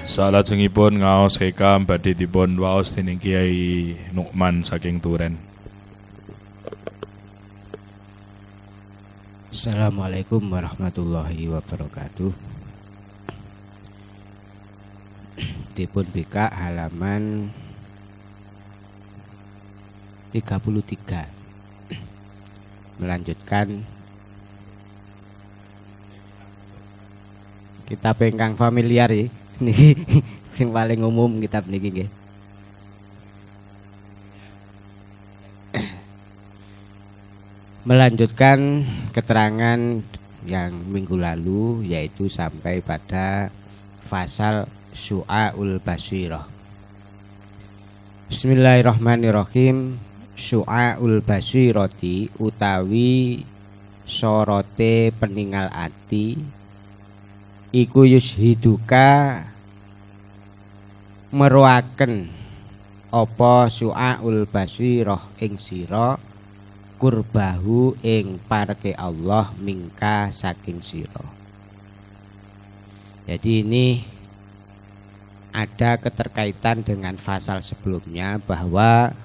Salajengipun ngaos hekam badhe dipun waos dening Kiai Nukman saking Turen. Assalamualaikum warahmatullahi wabarakatuh. Dipun bika halaman 33. Melanjutkan kitab ingkang familiar ya. Niki sing paling umum kitab niki nggih. Melanjutkan keterangan yang minggu lalu, yaitu sampai pada fasal Syu'aul Basirah. Bismillahirrahmanirrahim. Syu'aul Basirati utawi sorote peninggal ati iku yushiduka meruaken apa Syu'aul Basirah ing sira kurbahu ing parke Allah mingka saking sira. Jadi ini ada keterkaitan dengan pasal sebelumnya, bahwa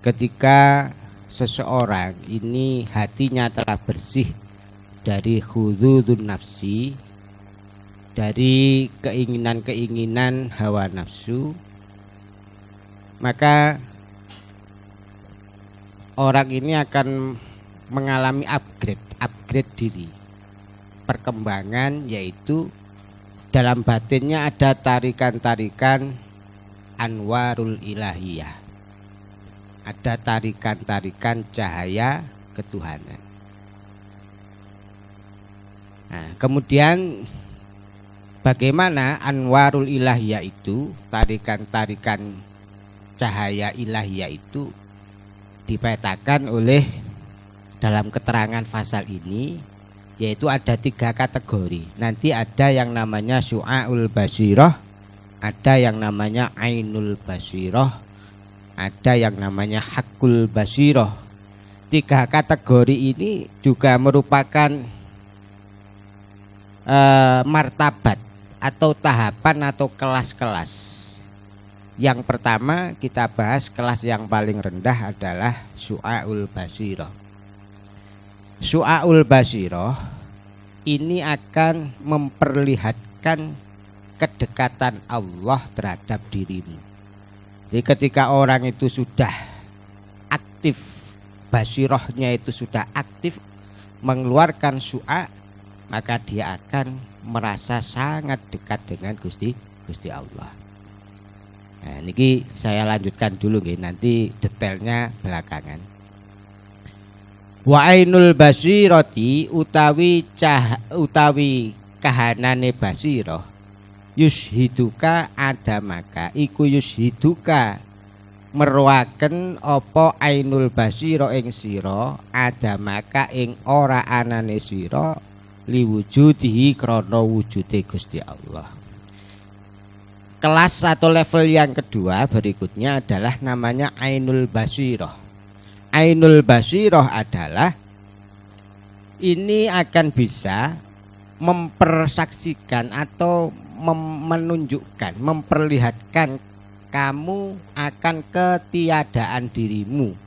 ketika seseorang ini hatinya telah bersih dari hududun nafsi, dari keinginan-keinginan hawa nafsu, maka orang ini akan mengalami upgrade diri, perkembangan, yaitu dalam batinnya ada tarikan-tarikan anwarul ilahiyah, ada tarikan-tarikan cahaya ketuhanan. Nah, kemudian bagaimana anwarul ilahiyah itu, tarikan-tarikan cahaya ilahiyah itu dipetakan oleh dalam keterangan pasal ini, yaitu ada 3 kategori. Nanti ada yang namanya Syu'aul Basirah, ada yang namanya Ainul Basirah, ada yang namanya Hakul Basirah. 3 kategori ini juga merupakan martabat atau tahapan atau kelas-kelas. Yang pertama kita bahas kelas yang paling rendah adalah Syu'aul Basirah. Syu'aul Basirah ini akan memperlihatkan kedekatan Allah terhadap dirimu. Jadi ketika orang itu sudah aktif, basirahnya itu sudah aktif mengeluarkan syu'a, maka dia akan merasa sangat dekat dengan Gusti Allah. Nah, niki saya lanjutkan dulu nggih, nanti detailnya belakangan. Wa ainul basirati utawi kahanane basirah yushiduka adamaka iku yushiduka meruaken apa ainul basirah ing sira adamaka ing ora anane sira liwujudihi krana wujude Gusti Allah. Kelas atau level yang kedua berikutnya adalah namanya Ainul Basirah. Ainul Basirah adalah ini akan bisa mempersaksikan atau menunjukkan, memperlihatkan kamu akan ketiadaan dirimu,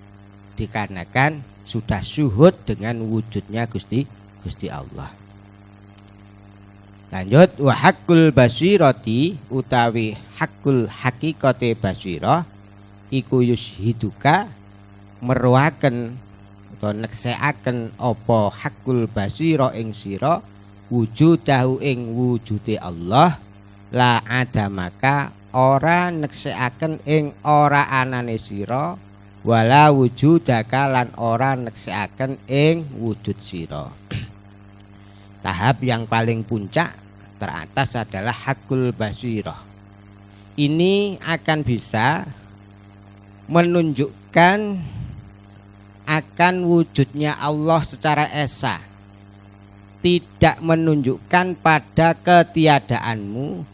dikarenakan sudah syuhud dengan wujudnya Gusti Allah. Lanjut, wa hakul basirati utawi hakul hakikate basirah iku yushiduka meruaken atau nekseaken apa hakul basirah ing sira wujudahu ing wujude Allah la adamaka ora nekseaken ing ora anane sira wala wujudaka lan ora nekseaken ing wujud sira. Tahap yang paling puncak teratas adalah hakul basirah. Ini akan bisa menunjukkan akan wujudnya Allah secara esa, tidak menunjukkan pada ketiadaanmu,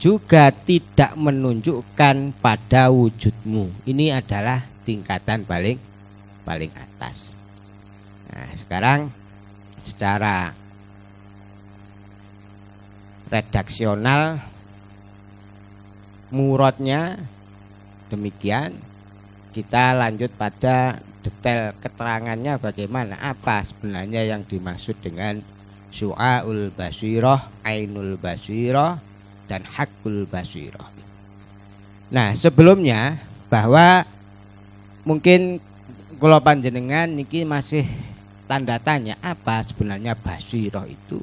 juga tidak menunjukkan pada wujudmu. Ini adalah tingkatan paling atas. Nah, sekarang secara redaksional murodnya demikian. Kita lanjut pada detail keterangannya bagaimana, apa sebenarnya yang dimaksud dengan Syu'aul Basirah, Ainul Basirah, dan Hakul Basirah. Nah, sebelumnya bahwa mungkin kula panjenengan niki masih tanda tanya apa sebenarnya basirah itu.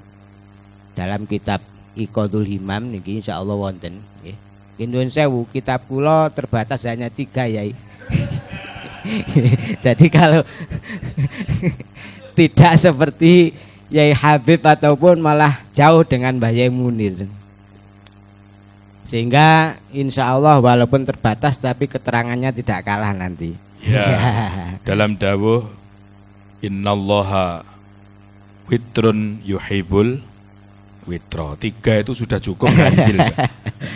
Dalam kitab Iqadul Himam niki insyaallah wonten nggih. Nuwun sewu, kitab kula terbatas hanya 3 Yai. Jadi kalau tidak seperti Yai Habib ataupun malah jauh dengan Mbah Yai Munir. Sehingga insya Allah walaupun terbatas tapi keterangannya tidak kalah nanti. Ya, dalam dawuh innallaha witrun yuhibbul witro. 3 itu sudah cukup ganjil.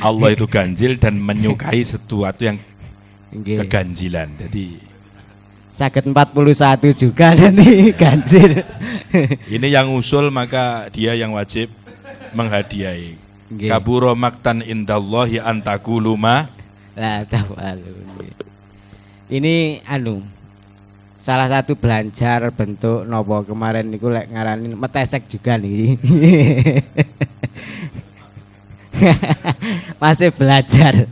Allah itu ganjil dan menyukai sesuatu yang keganjilan. Jadi sakit 41 juga nanti ganjil. Ini yang usul maka dia yang wajib menghadiahi. Kaburo maktan indallahi antaqulu ma la taf'alu. Ini salah satu belajar bentuk nopo kemarin niku lek ngarani metesek juga nih. Masih belajar.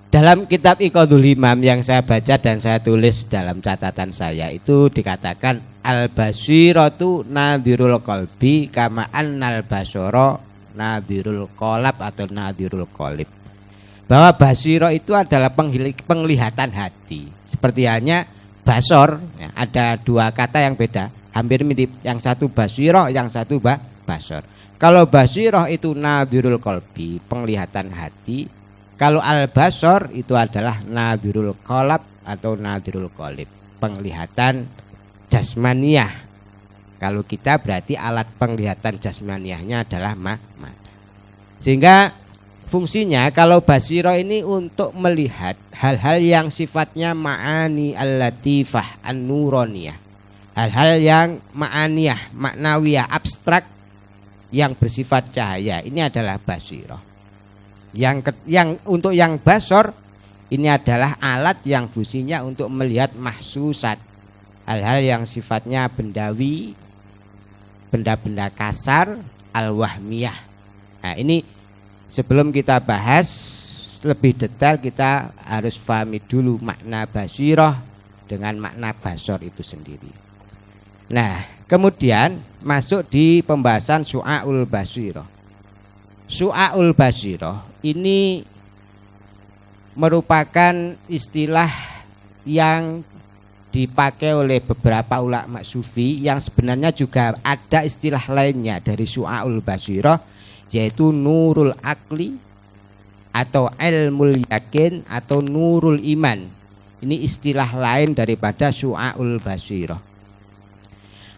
Dalam kitab Iqadul Himam yang saya baca dan saya tulis dalam catatan saya itu dikatakan al-basiratu nadhirul qalbi kama annal basara nadhirul qalb atau nadhirul qalib. Bahwa basira itu adalah penglihatan hati. Seperti hanya basor, ya, ada 2 kata yang beda, hampir mirip. Yang satu basira, yang satu basor. Kalau basira itu nadhirul qalbi, penglihatan hati. Kalau al-basor itu adalah nadhirul qalb atau nadhirul qalib, penglihatan jasmaniyah. Kalau kita berarti alat penglihatan jasmaniyahnya adalah mata. Sehingga fungsinya kalau basiro ini untuk melihat hal-hal yang sifatnya ma'ani al-latifah an-nuroniyah. Hal-hal yang ma'aniyah, maknawiyah, abstrak yang bersifat cahaya. Ini adalah basiro. Yang untuk yang basor ini adalah alat yang fungsinya untuk melihat mahsusat, hal-hal yang sifatnya bendawi, benda-benda kasar, al-wahmiyah. Nah, ini sebelum kita bahas lebih detail kita harus pahami dulu makna basirah dengan makna basor itu sendiri. Nah, kemudian masuk di pembahasan Syu'aul Basirah. Syu'aul Basirah ini merupakan istilah yang dipakai oleh beberapa ulama sufi yang sebenarnya juga ada istilah lainnya dari Syu'aul Basirah, yaitu nurul akli atau ilmul yakin atau nurul iman. Ini istilah lain daripada Syu'aul Basirah.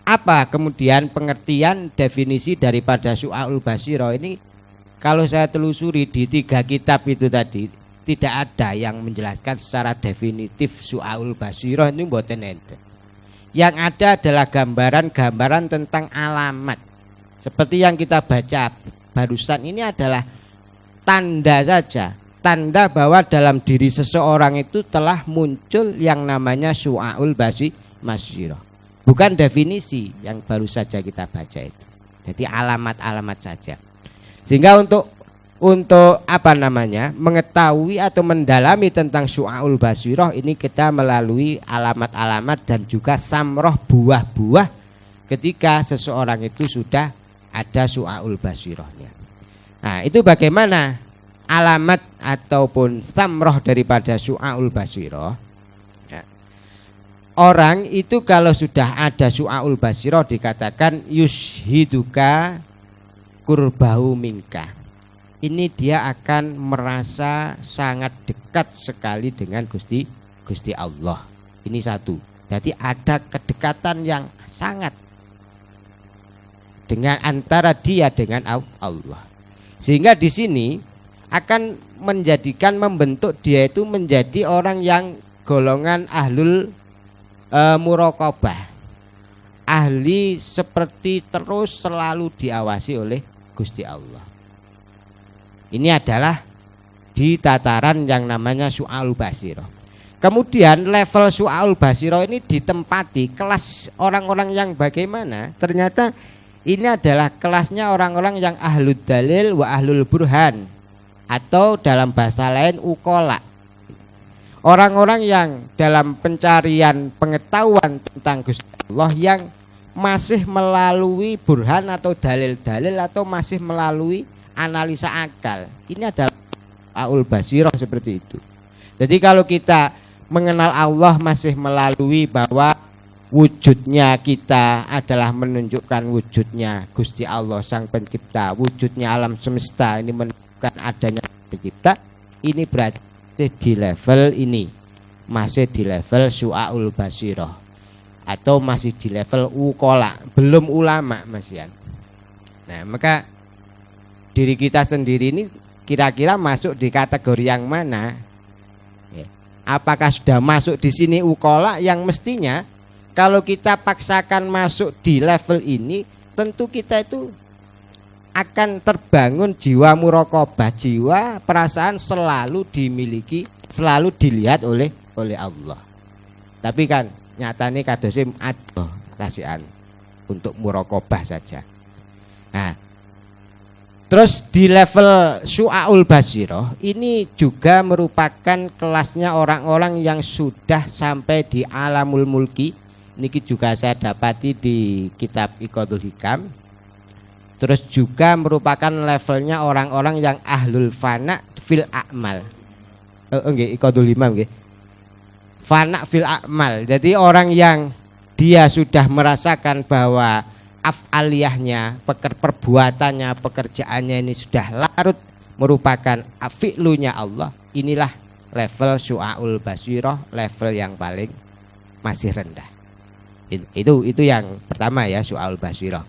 Apa kemudian pengertian definisi daripada Syu'aul Basirah ini? Kalau saya telusuri di 3 kitab itu tadi tidak ada yang menjelaskan secara definitif Syu'aul Basirah ini mboten enten. Yang ada adalah gambaran-gambaran tentang alamat. Seperti yang kita baca barusan ini adalah tanda saja, tanda bahwa dalam diri seseorang itu telah muncul yang namanya Syu'aul Basirah. Bukan definisi yang baru saja kita baca itu. Jadi alamat-alamat saja. Sehingga untuk mengetahui atau mendalami tentang Syu'aul Basirah ini kita melalui alamat-alamat dan juga samroh buah-buah ketika seseorang itu sudah ada Syu'aul Basirahnya. Nah, itu bagaimana alamat ataupun samroh daripada Syu'aul Basirah. Orang itu kalau sudah ada Syu'aul Basirah dikatakan yushiduka kurbahu minka. Ini dia akan merasa sangat dekat sekali dengan Gusti Allah. Ini satu. Jadi ada kedekatan yang sangat dengan antara dia dengan Allah. Sehingga di sini akan membentuk dia itu menjadi orang yang golongan ahlul muraqabah. Ahli seperti terus selalu diawasi oleh Gusti Allah. Ini adalah di tataran yang namanya Su'aul Basiro. Kemudian level Su'aul Basiro ini ditempati kelas orang-orang yang bagaimana? Ternyata ini adalah kelasnya orang-orang yang ahlul dalil wa ahlul burhan, atau dalam bahasa lain ukola. Orang-orang yang dalam pencarian pengetahuan tentang Gusti Allah yang masih melalui burhan atau dalil-dalil, atau masih melalui analisa akal. Ini adalah Su'aul Basiro seperti itu. Jadi kalau kita mengenal Allah masih melalui bahwa wujudnya kita adalah menunjukkan wujudnya Gusti Allah Sang Pencipta, wujudnya alam semesta ini menunjukkan adanya pencipta, ini berarti di level ini, masih di level Su'aul Basiro, atau masih di level ukola, belum ulama Mas Yan. Nah, maka diri kita sendiri ini kira-kira masuk di kategori yang mana? Apakah sudah masuk di sini ukola yang mestinya kalau kita paksakan masuk di level ini, tentu kita itu akan terbangun jiwa muraqabah, jiwa perasaan selalu dimiliki, selalu dilihat oleh Allah. Tapi kan nyatanya kadosim ada kasihan untuk muraqabah saja. Nah, terus di level Su'aul Basiro ini juga merupakan kelasnya orang-orang yang sudah sampai di alamul mulki. Niki juga saya dapati di kitab Iqadul Hikam. Terus juga merupakan levelnya orang-orang yang ahlul fana fil a'mal. Nggih, Iqadul Himam nggih. Fana fil a'mal. Jadi orang yang dia sudah merasakan bahwa af'aliyahnya, perbuatannya, pekerjaannya ini sudah larut merupakan fi'lunya Allah. Inilah level Su'aul Basirah, level yang paling masih rendah. Itu yang pertama ya, Su'aul Basirah.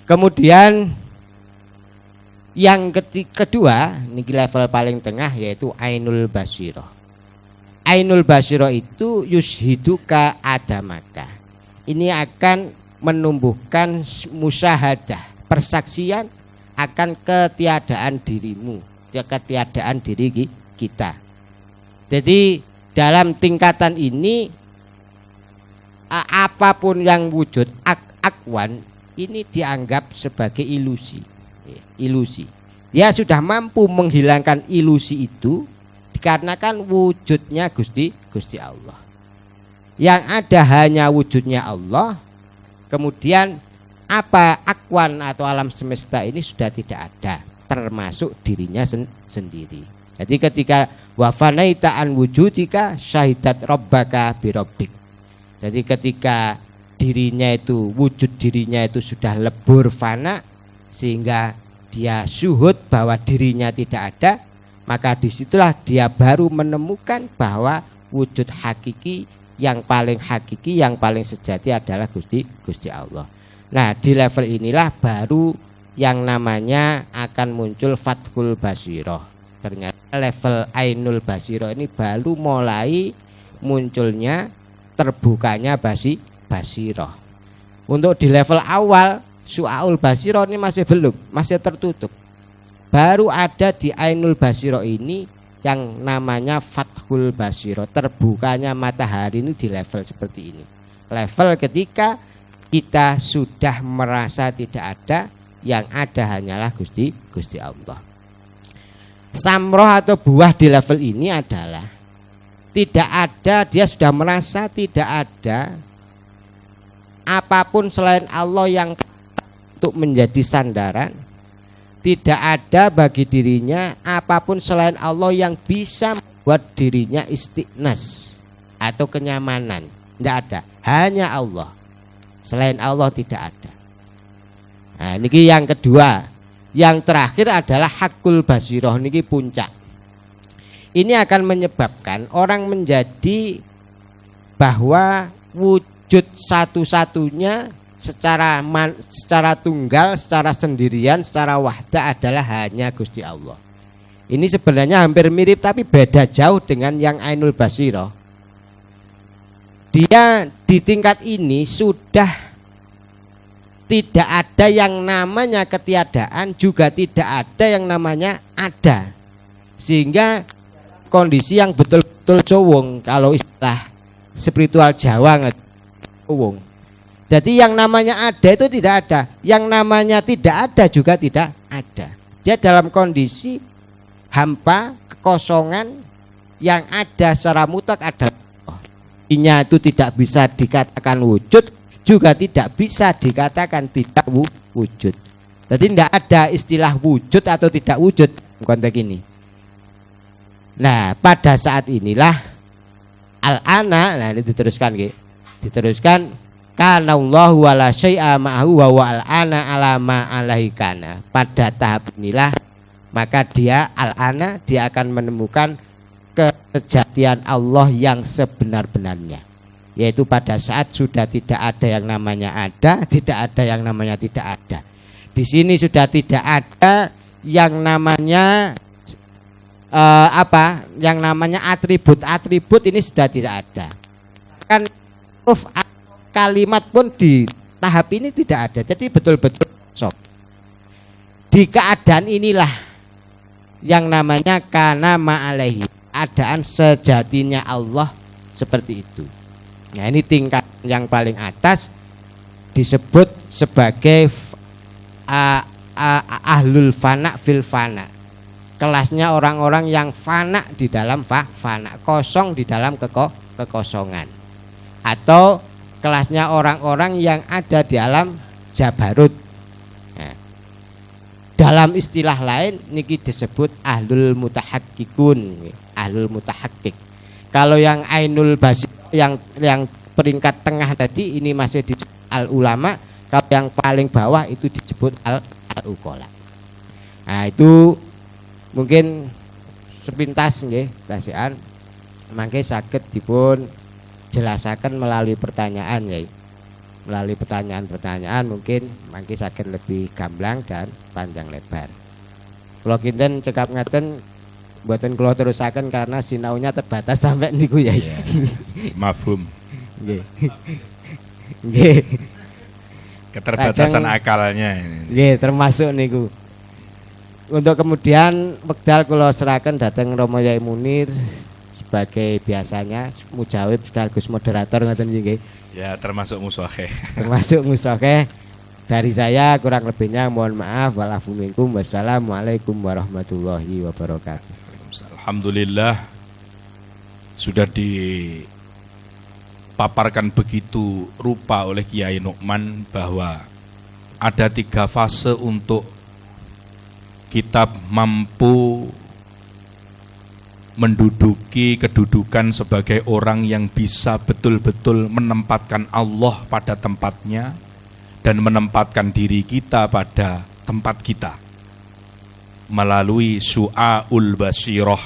Kemudian yang kedua, ini level paling tengah, yaitu Ainul Basirah. Ainul Basirah itu yushiduka adamaka. Ini akan menumbuhkan musyahadah, persaksian akan ketiadaan dirimu, ketiadaan diri kita. Jadi dalam tingkatan ini apapun yang wujud akwan ini dianggap sebagai ilusi. Dia sudah mampu menghilangkan ilusi itu dikarenakan wujudnya Gusti Allah. Yang ada hanya wujudnya Allah. Kemudian apa akwan atau alam semesta ini sudah tidak ada, termasuk dirinya sendiri. Jadi ketika wafanaita an wujudika syahidat rabbaka birabbik. Jadi ketika dirinya itu, wujud dirinya itu sudah lebur fana, sehingga dia syuhud bahwa dirinya tidak ada, maka disitulah dia baru menemukan bahwa wujud hakiki, yang paling hakiki, yang paling sejati adalah Gusti Allah. Nah, di level inilah baru yang namanya akan muncul Fathul Basirah. Ternyata level Ainul Basirah ini baru mulai munculnya, terbukanya Basirah. Untuk di level awal Su'aul Basirah ini masih belum, masih tertutup. Baru ada di Ainul Basirah ini yang namanya Fathul Basirah, terbukanya matahari ini di level seperti ini. Level ketika kita sudah merasa tidak ada, yang ada hanyalah Gusti Allah. Samroh atau buah di level ini adalah tidak ada, dia sudah merasa tidak ada apapun selain Allah yang untuk menjadi sandaran. Tidak ada bagi dirinya apapun selain Allah yang bisa membuat dirinya istiqnas atau kenyamanan. Tidak ada, hanya Allah. Selain Allah tidak ada. Nah, ini yang kedua. Yang terakhir adalah Hakul Basirah, ini puncak. Ini akan menyebabkan orang menjadi bahwa wujud satu-satunya secara tunggal, secara sendirian, secara wahda adalah hanya Gusti Allah. Ini sebenarnya hampir mirip tapi beda jauh dengan yang Ainul Basirah. Dia di tingkat ini sudah tidak ada yang namanya ketiadaan, juga tidak ada yang namanya ada. Sehingga kondisi yang betul-betul cowong, kalau istilah spiritual Jawa cowong. Jadi yang namanya ada itu tidak ada, yang namanya tidak ada juga tidak ada. Dia dalam kondisi hampa, kekosongan, yang ada secara mutlak ada. Inya itu tidak bisa dikatakan wujud, juga tidak bisa dikatakan tidak wujud. Jadi tidak ada istilah wujud atau tidak wujud konteks ini. Nah, pada saat inilah al-ana, nah ini diteruskan diteruskan kana Allahu wala syai'a ma'ahu wa al-ana ala ma alaihi kana. Pada tahap inilah maka dia al-ana, dia akan menemukan kejatian Allah yang sebenar-benarnya, yaitu pada saat sudah tidak ada yang namanya ada, tidak ada yang namanya tidak ada. Di sini sudah tidak ada yang namanya yang namanya atribut ini sudah tidak ada. Kan huruf kalimat pun di tahap ini tidak ada. Jadi betul-betul kosong. Di keadaan inilah yang namanya kana ma'alaihi, keadaan sejatinya Allah seperti itu. Nah, ini tingkat yang paling atas disebut sebagai ahlul fana fil fana. Kelasnya orang-orang yang fana di dalam fana, kosong di dalam kekosongan. Atau kelasnya orang-orang yang ada di alam jabarut. Nah, dalam istilah lain niki disebut ahlul mutahakkikun, ahlul mutahakkik. Kalau yang ainul basir yang peringkat tengah tadi ini masih disebut al ulama, kalau yang paling bawah itu disebut al uqala. Nah, itu mungkin sepintas nggih kasihan mangke saged dipun jelasaken melalui pertanyaan ya. Melalui pertanyaan-pertanyaan mungkin mangke saged lebih gamblang dan panjang lebar. Kula kinten cekap ngaten mboten kula terusaken karena sinaunya terbatas sampai niku ya. Yeah, mafhum. Nggih. Nggih. Keterbatasan akalnya. Nggih, termasuk niku. Untuk kemudian wekdal kula serahkan datang Romo Yai Munir sebagai biasanya mujawib sekaligus moderator ngoten nggih. Ya, termasuk musokheh. Termasuk musokheh. Dari saya kurang lebihnya mohon maaf, walafu minkum. Wassalamualaikum warahmatullahi wabarakatuh. Alhamdulillah sudah dipaparkan begitu rupa oleh Kiai Nu'man bahwa ada 3 fase untuk kita mampu menduduki kedudukan sebagai orang yang bisa betul-betul menempatkan Allah pada tempatnya dan menempatkan diri kita pada tempat kita melalui su'aul basirah.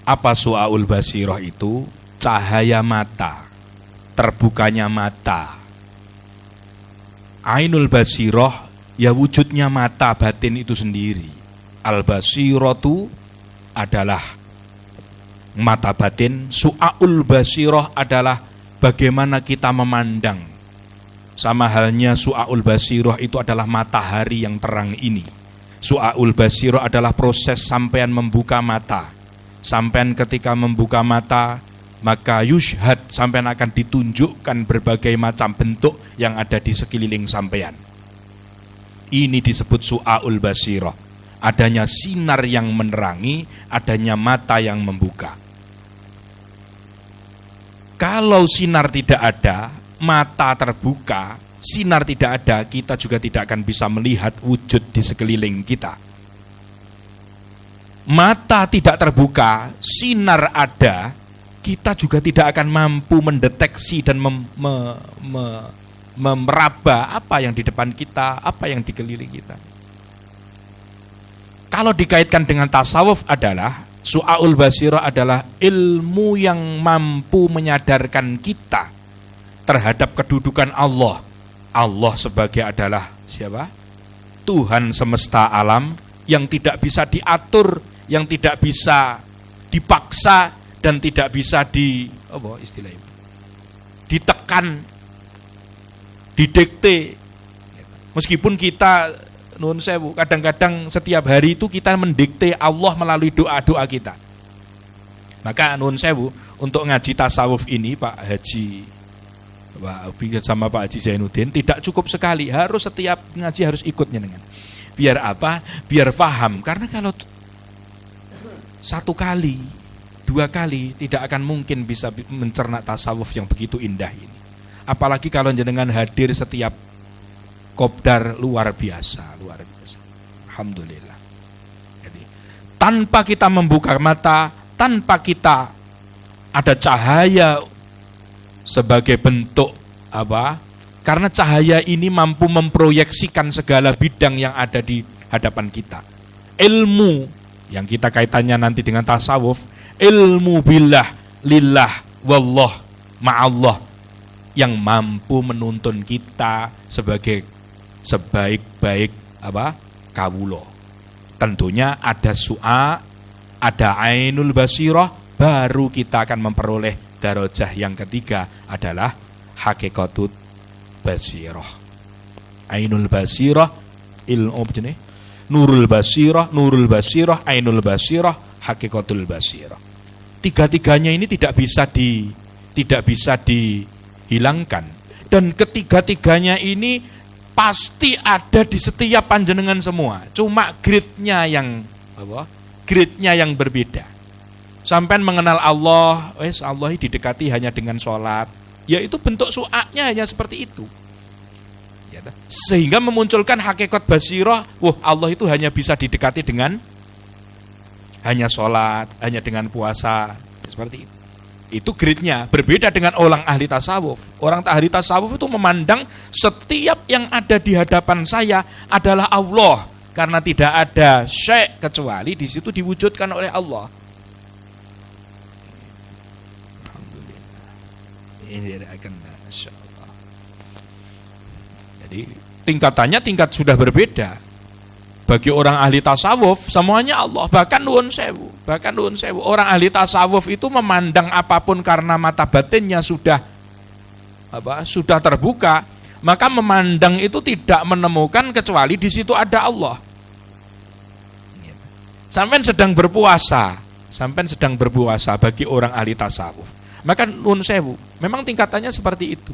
Apa su'aul basirah itu? Cahaya mata, terbukanya mata. Ainul basirah ya wujudnya mata batin itu sendiri. Al-basiratu adalah mata batin, su'aul basirah adalah bagaimana kita memandang. Sama halnya su'aul basirah itu adalah matahari yang terang ini. Su'aul basirah adalah proses sampean membuka mata. Sampean ketika membuka mata, maka yushhad, sampean akan ditunjukkan berbagai macam bentuk yang ada di sekeliling sampean. Ini disebut su'aul basirah. Adanya sinar yang menerangi, adanya mata yang membuka. Kalau sinar tidak ada, mata terbuka, sinar tidak ada, kita juga tidak akan bisa melihat wujud di sekeliling kita. Mata tidak terbuka, sinar ada, kita juga tidak akan mampu mendeteksi dan meraba apa yang di depan kita, apa yang dikelilingi kita. Kalau dikaitkan dengan tasawuf adalah su'aul basirah adalah ilmu yang mampu menyadarkan kita terhadap kedudukan Allah. Allah sebagai adalah siapa? Tuhan semesta alam yang tidak bisa diatur, yang tidak bisa dipaksa dan tidak bisa ditekan, didikte Meskipun kita nuwun sewu, kadang-kadang setiap hari itu kita mendikte Allah melalui doa-doa kita. Maka nuwun sewu, untuk ngaji tasawuf ini Pak Haji sama Pak Haji Zainuddin tidak cukup sekali, harus setiap ngaji harus ikutnya dengan. Biar apa? Biar paham. Karena kalau satu kali, dua kali tidak akan mungkin bisa mencerna tasawuf yang begitu indah ini. Apalagi kalau jenengan hadir setiap kopdar luar biasa. Alhamdulillah. Jadi, tanpa kita membuka mata, tanpa kita ada cahaya sebagai bentuk apa? Karena cahaya ini mampu memproyeksikan segala bidang yang ada di hadapan kita. Ilmu yang kita kaitannya nanti dengan tasawuf, ilmu billah, lillah, wallah, ma'allah, yang mampu menuntun kita sebagai sebaik-baik kawula. Tentunya ada su'a, ada ainul basirah, baru kita akan memperoleh darajah yang ketiga adalah hakikatut basirah. Ainul basirah, ilmu jenis nurul basirah, ainul basirah, hakikatul basirah. Tiga-tiganya ini tidak bisa dihilangkan, dan ketiga-tiganya ini pasti ada di setiap panjenengan semua. Cuma grade-nya yang berbeda. Sampai mengenal Allah, Allah didekati hanya dengan sholat, yaitu bentuk su'aknya hanya seperti itu. Sehingga memunculkan hakikat basirah, Allah itu hanya bisa didekati dengan hanya sholat, hanya dengan puasa, seperti itu. Itu grade-nya berbeda dengan orang ahli tasawuf. Orang ahli tasawuf itu memandang setiap yang ada di hadapan saya adalah Allah, karena tidak ada syai' kecuali di situ diwujudkan oleh Allah. Alhamdulillah. Ini akan insyaallah. Jadi tingkatannya sudah berbeda. Bagi orang ahli tasawuf semuanya Allah, bahkan nuwun sewu. Orang ahli tasawuf itu memandang apapun karena mata batinnya sudah terbuka, maka memandang itu tidak menemukan kecuali di situ ada Allah. Sampai sedang berpuasa bagi orang ahli tasawuf, maka nuwun sewu, memang tingkatannya seperti itu.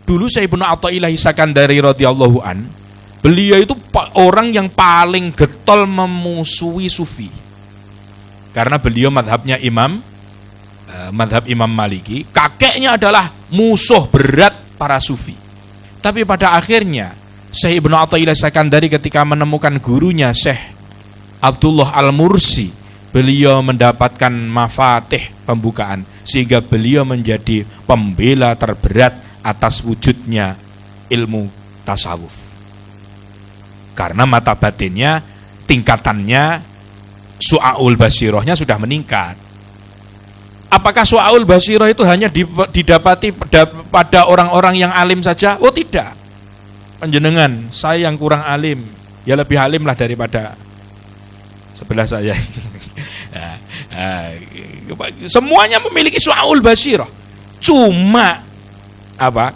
Dulu Syekh Ibnu Athaillah Sakandari radhiyallahu an, beliau itu orang yang paling getol memusuhi sufi. Karena beliau madhab Imam Maliki, kakeknya adalah musuh berat para sufi. Tapi pada akhirnya Syekh Ibnu Athaillah Sakandari ketika menemukan gurunya Syekh Abdullah Al-Mursi, beliau mendapatkan mafatih pembukaan, sehingga beliau menjadi pembela terberat atas wujudnya ilmu tasawuf. Karena mata batinnya, tingkatannya, su'aul basirahnya sudah meningkat. Apakah su'aul basirah itu hanya didapati pada orang-orang yang alim saja? Oh tidak. Panjenengan, saya yang kurang alim, ya lebih alim lah daripada sebelah saya. Semuanya memiliki su'aul basirah. Cuma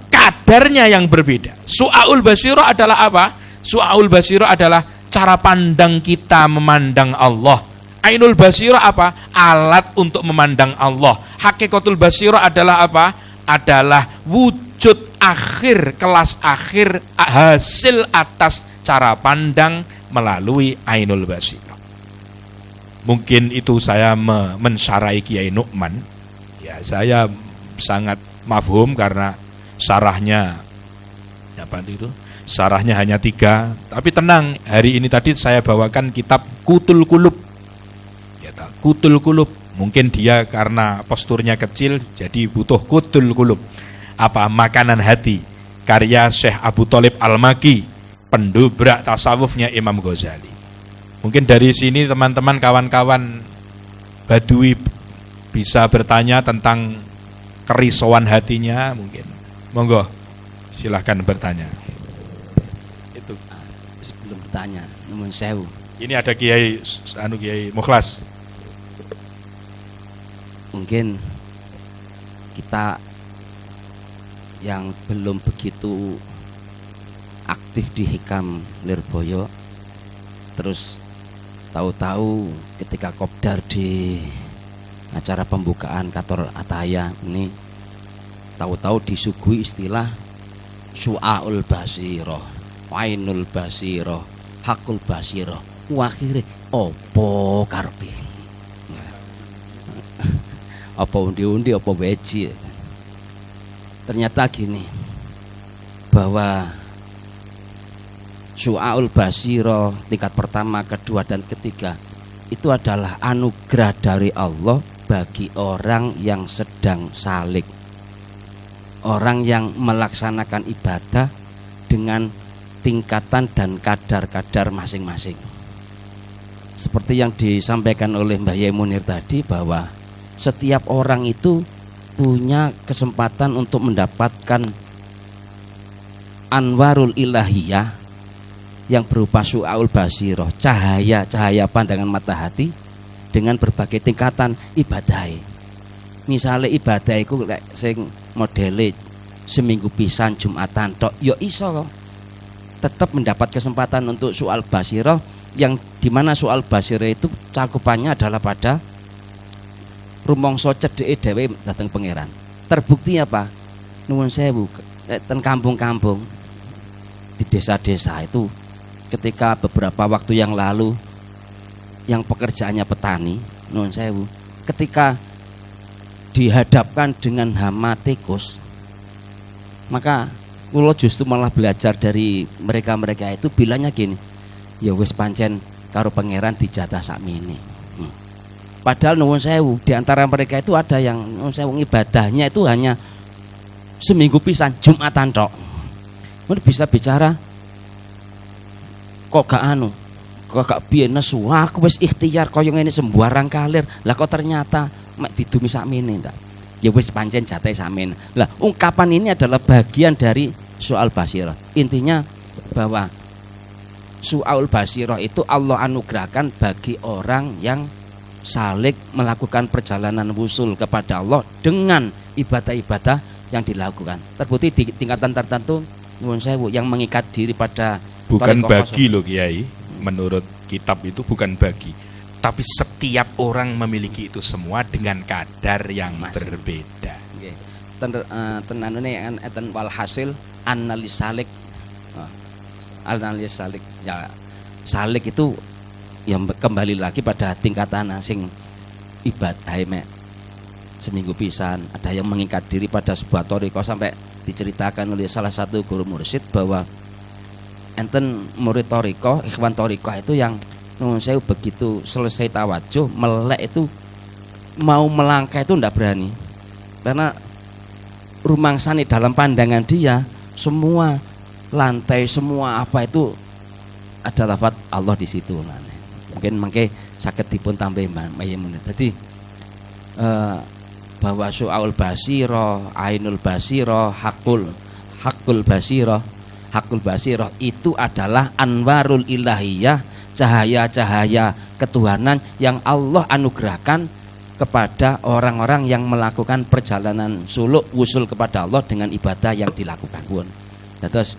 kadarnya yang berbeda. Su'aul basirah adalah apa? Su'aul basirah adalah cara pandang kita memandang Allah. Ainul basirah apa? Alat untuk memandang Allah. Hakikatul basirah adalah apa? Adalah wujud akhir, kelas akhir, hasil atas cara pandang melalui ainul basirah. Mungkin itu saya mensarai Kiai Nu'man. Ya, saya sangat mafhum karena syarahnya syarahnya hanya 3. Tapi tenang, hari ini tadi saya bawakan kitab Kutul Qulub. Kutul Qulub. Mungkin dia karena posturnya kecil jadi butuh Kutul Qulub. Makanan hati, karya Syekh Abu Thalib Al-Maki, pendobrak tasawufnya Imam Ghazali. Mungkin dari sini teman-teman kawan-kawan Badui bisa bertanya tentang kerisauan hatinya mungkin. Monggo, silahkan bertanya. Itu sebelum bertanya, nuwun sewu. Ini ada Kiai Mukhlas. Mungkin kita yang belum begitu aktif di Hikam Lirboyo. Terus tahu-tahu ketika kopdar di acara pembukaan Kator Ataya ini, tahu-tahu disuguhi istilah Su'aul Basiroh, Ainul Basiroh, Hakul Basiroh. Akhirnya opo karepe? Apa undi-undi, apa weji? Ternyata gini, bahwa Su'aul Basiroh tingkat pertama, kedua, dan ketiga itu adalah anugerah dari Allah bagi orang yang sedang salik, orang yang melaksanakan ibadah dengan tingkatan dan kadar-kadar masing-masing. Seperti yang disampaikan oleh Mbah Yai Munir tadi, bahwa setiap orang itu punya kesempatan untuk mendapatkan anwarul ilahiyah yang berupa Su'aul Basiroh, cahaya pandangan mata hati dengan berbagai tingkatan ibadah. Misalnya ibadah itu sing modele seminggu pisan Jumatan tok, ya iso tetap mendapat kesempatan untuk Su'al Basiroh, yang dimana Su'al Basiroh itu cakupannya adalah pada rumangsa cedheke dhewe dateng pangeran. Terbukti apa? Nuwun sewu, ten kampung-kampung di desa-desa itu ketika beberapa waktu yang lalu yang pekerjaannya petani, nuwun sewu, ketika dihadapkan dengan hama tikus, maka kula justru malah belajar dari mereka-mereka itu, bilangnya gini, ya wis pancen karo pangeran dijatah sakmene. Padahal nuwun sewu, di antara mereka itu ada yang nuwun sewu ibadahnya itu hanya seminggu pisan Jumatan tok. Mun bisa bicara kok gak piye nesu, aku wis ikhtiar kaya ngene sembarang kalir, lah kok ternyata mek didumi sakmene ndak. Ya wis pancen jatah sakmene. Lah ungkapan ini adalah bagian dari Su'al Basiroh. Intinya bahwa Su'aul Basiroh itu Allah anugerahkan bagi orang yang salik melakukan perjalanan wusul kepada Allah dengan ibadah-ibadah yang dilakukan. Terbukti di tingkatan tertentu nuwun sewu yang mengikat diri pada bukan bagi loh Kiai, menurut kitab itu bukan bagi, tapi setiap orang memiliki itu semua dengan kadar yang berbeda. Nggih. Tenanune enten walhasil analis salik. Analis salik. Ya salik itu yang kembali lagi pada tingkatan sing ibadah mek seminggu pisan. Ada yang mengikat diri pada sebuah thariqah, sampai diceritakan oleh salah satu guru mursyid bahwa enten murid thariqah, ikhwan thariqah itu yang nuwun sewu begitu selesai tawajuh melek itu mau melangkah itu ndak berani, karena rumangsane dalam pandangan dia semua lantai, semua apa itu ada lafaz Allah di situ. Mungkin mangke saged dipun tambah Mbah Yai. Dadi bahwa Su'aul Basiroh, Ainul Basiroh, Hakul Basiroh itu adalah anwarul ilahiyah, cahaya-cahaya ketuhanan yang Allah anugerahkan kepada orang-orang yang melakukan perjalanan suluk wusul kepada Allah dengan ibadah yang dilakukan pun. Terus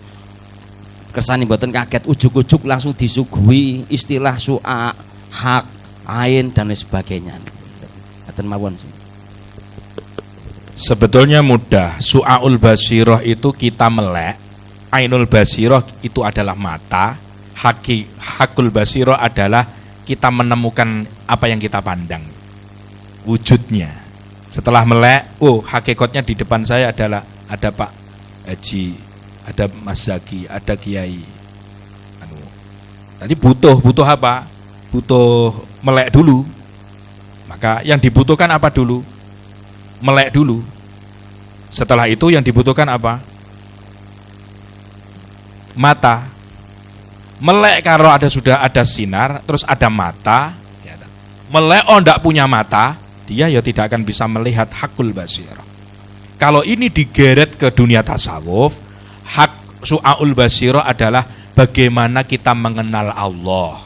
kersane mboten kaget, ujug-ujug langsung disuguhi istilah su'a, hak, ain dan lain sebagainya. Mboten mawon sih. Sebetulnya mudah. Su'aul Basiroh itu kita melek, Ainul Basiroh itu adalah mata, Hakul Basiroh adalah kita menemukan apa yang kita pandang, wujudnya. Setelah melek, oh hakikatnya di depan saya adalah ada Pak Haji, ada Mas Zaki, ada Kiai. Tadi butuh apa? Butuh melek dulu. Maka yang dibutuhkan apa dulu? Melek dulu. Setelah itu yang dibutuhkan apa? Mata. Melek kalau sudah ada sinar, terus ada mata. Melek ndak punya mata, dia ya tidak akan bisa melihat Hakul Basiroh. Kalau ini digeret ke dunia tasawuf, hak Su'aul Basiroh adalah bagaimana kita mengenal Allah,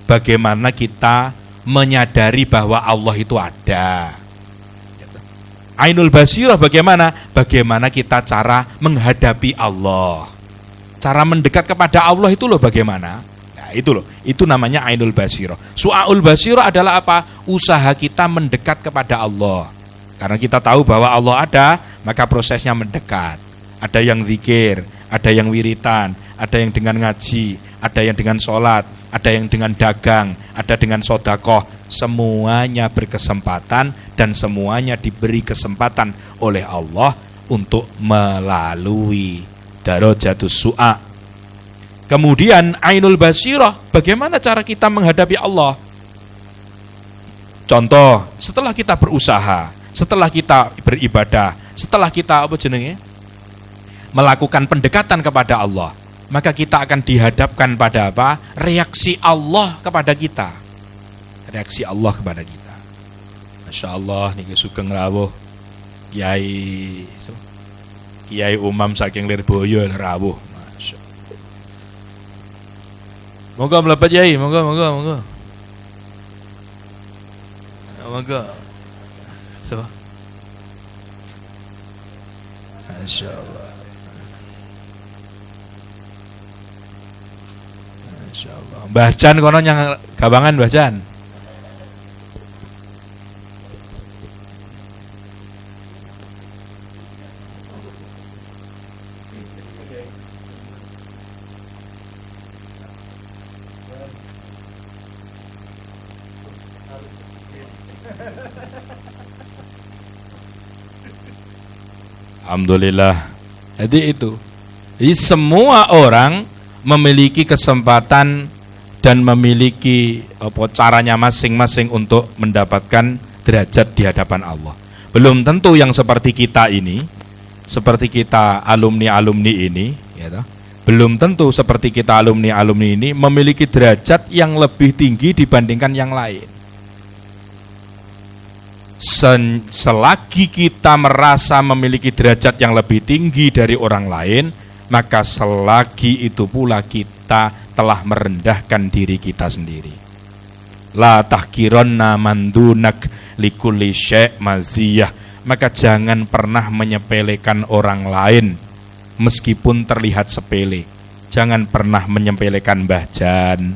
bagaimana kita menyadari bahwa Allah itu ada. Ainul Basiroh bagaimana? Bagaimana kita cara menghadapi Allah. Cara mendekat kepada Allah itu loh bagaimana? Nah, itu loh, itu namanya ainul basirah. Su'aul basirah adalah apa? Usaha kita mendekat kepada Allah. Karena kita tahu bahwa Allah ada, maka prosesnya mendekat. Ada yang zikir, ada yang wiritan, ada yang dengan ngaji, ada yang dengan sholat, ada yang dengan dagang, ada dengan sodakoh. Semuanya berkesempatan dan semuanya diberi kesempatan oleh Allah untuk melalui darajatus su'a. Kemudian ainul basirah, bagaimana cara kita menghadapi Allah? Contoh, setelah kita berusaha, setelah kita beribadah, setelah kita melakukan pendekatan kepada Allah, maka kita akan dihadapkan pada apa? Reaksi Allah kepada kita. Reaksi Allah kepada kita. Masya Allah, niki sugeng rawuh Kiai Umam saking Lirboyo rawuh. Masya Allah. Moga melepat Yai, moga. Moga. Siapa? Masya Allah. Masya Allah. Mbah Jan kono yang gawangan Mbah Jan. Alhamdulillah. Jadi itu. Jadi semua orang memiliki kesempatan dan memiliki caranya masing-masing untuk mendapatkan derajat di hadapan Allah. Belum tentu yang seperti kita ini, seperti kita alumni-alumni ini, ya toh, belum tentu seperti kita alumni-alumni ini memiliki derajat yang lebih tinggi dibandingkan yang lain. Selagi kita merasa memiliki derajat yang lebih tinggi dari orang lain, maka selagi itu pula kita telah merendahkan diri kita sendiri. La tahkironna mandunak likulli syai' maziyah. Maka jangan pernah menyepelekan orang lain meskipun terlihat sepele. Jangan pernah menyepelekan Mbah Jan,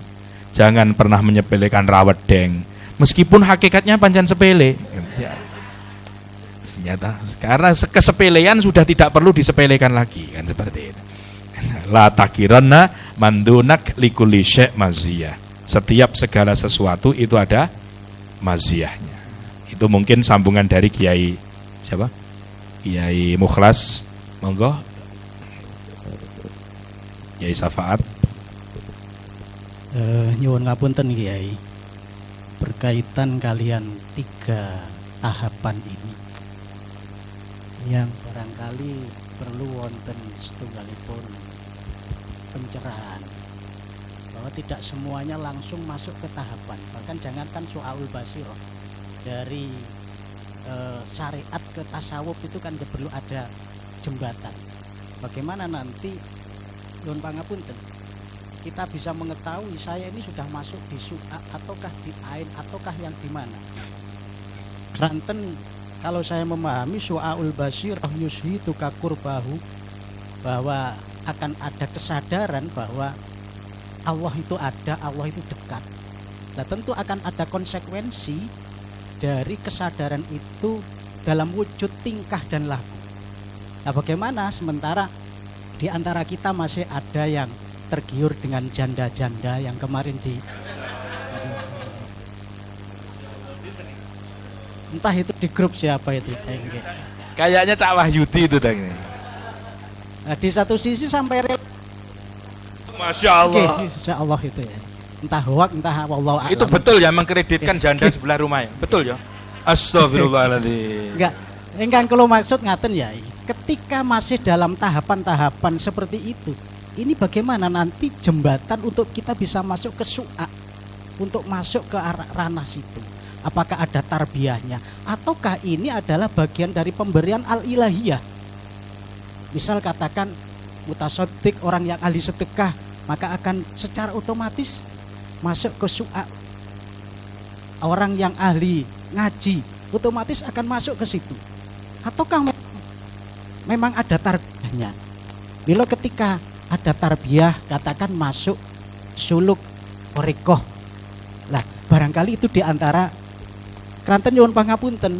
jangan pernah menyepelekan Rawedeng, meskipun hakikatnya pancen sepele. Nyata, karena kesepelean sudah tidak perlu disepelekan lagi, kan seperti itu. La takiranna mandunak likulli syai' maziyah. Setiap segala sesuatu itu ada maziyahnya. Itu mungkin sambungan dari Kiai siapa? Kiai Mukhlas, monggo. Kiai Safaat. Nyuwun ngapunten Kiai. Berkaitan kalian 3 tahapan ini yang barangkali perlu wonten setunggalipun pencerahan, bahwa tidak semuanya langsung masuk ke tahapan. Bahkan jangankan su'aul basirah, dari syariat ke tasawuf itu kan perlu ada jembatan. Bagaimana nanti nyuwun pangapunten kita bisa mengetahui saya ini sudah masuk di su'a ataukah di ain ataukah yang di mana? Kranten kalau saya memahami su'aul basirah yushitu kakurbahu, bahwa akan ada kesadaran bahwa Allah itu ada, Allah itu dekat. Nah tentu akan ada konsekuensi dari kesadaran itu dalam wujud tingkah dan laku. Nah bagaimana sementara di antara kita masih ada yang tergiur dengan janda-janda yang kemarin entah itu di grup siapa itu. Kayaknya Cak Wahyudi itu tadi. Nah, di satu sisi sampai Masya Allah. Insya Allah itu ya. Entah hoak, entah wallahu a'lam. Itu betul ya mengkreditkan janda sebelah rumah ya? Betul ya? Astagfirullahaladzim. Enggak kalau maksud ngaten ya. Ketika masih dalam tahapan-tahapan seperti itu, ini bagaimana nanti jembatan untuk kita bisa masuk ke su'a, untuk masuk ke ranah situ. Apakah ada tarbiyahnya ataukah ini adalah bagian dari pemberian al-ilahiyah? Misal katakan mutasaddiq, orang yang ahli sedekah, maka akan secara otomatis masuk ke su'a. Orang yang ahli ngaji otomatis akan masuk ke situ. Ataukah memang ada tarbiyahnya? Milo ketika ada tarbiyah, katakan masuk suluk orekoh. Lah, barangkali itu diantara Kranten nyuwun pangapunten.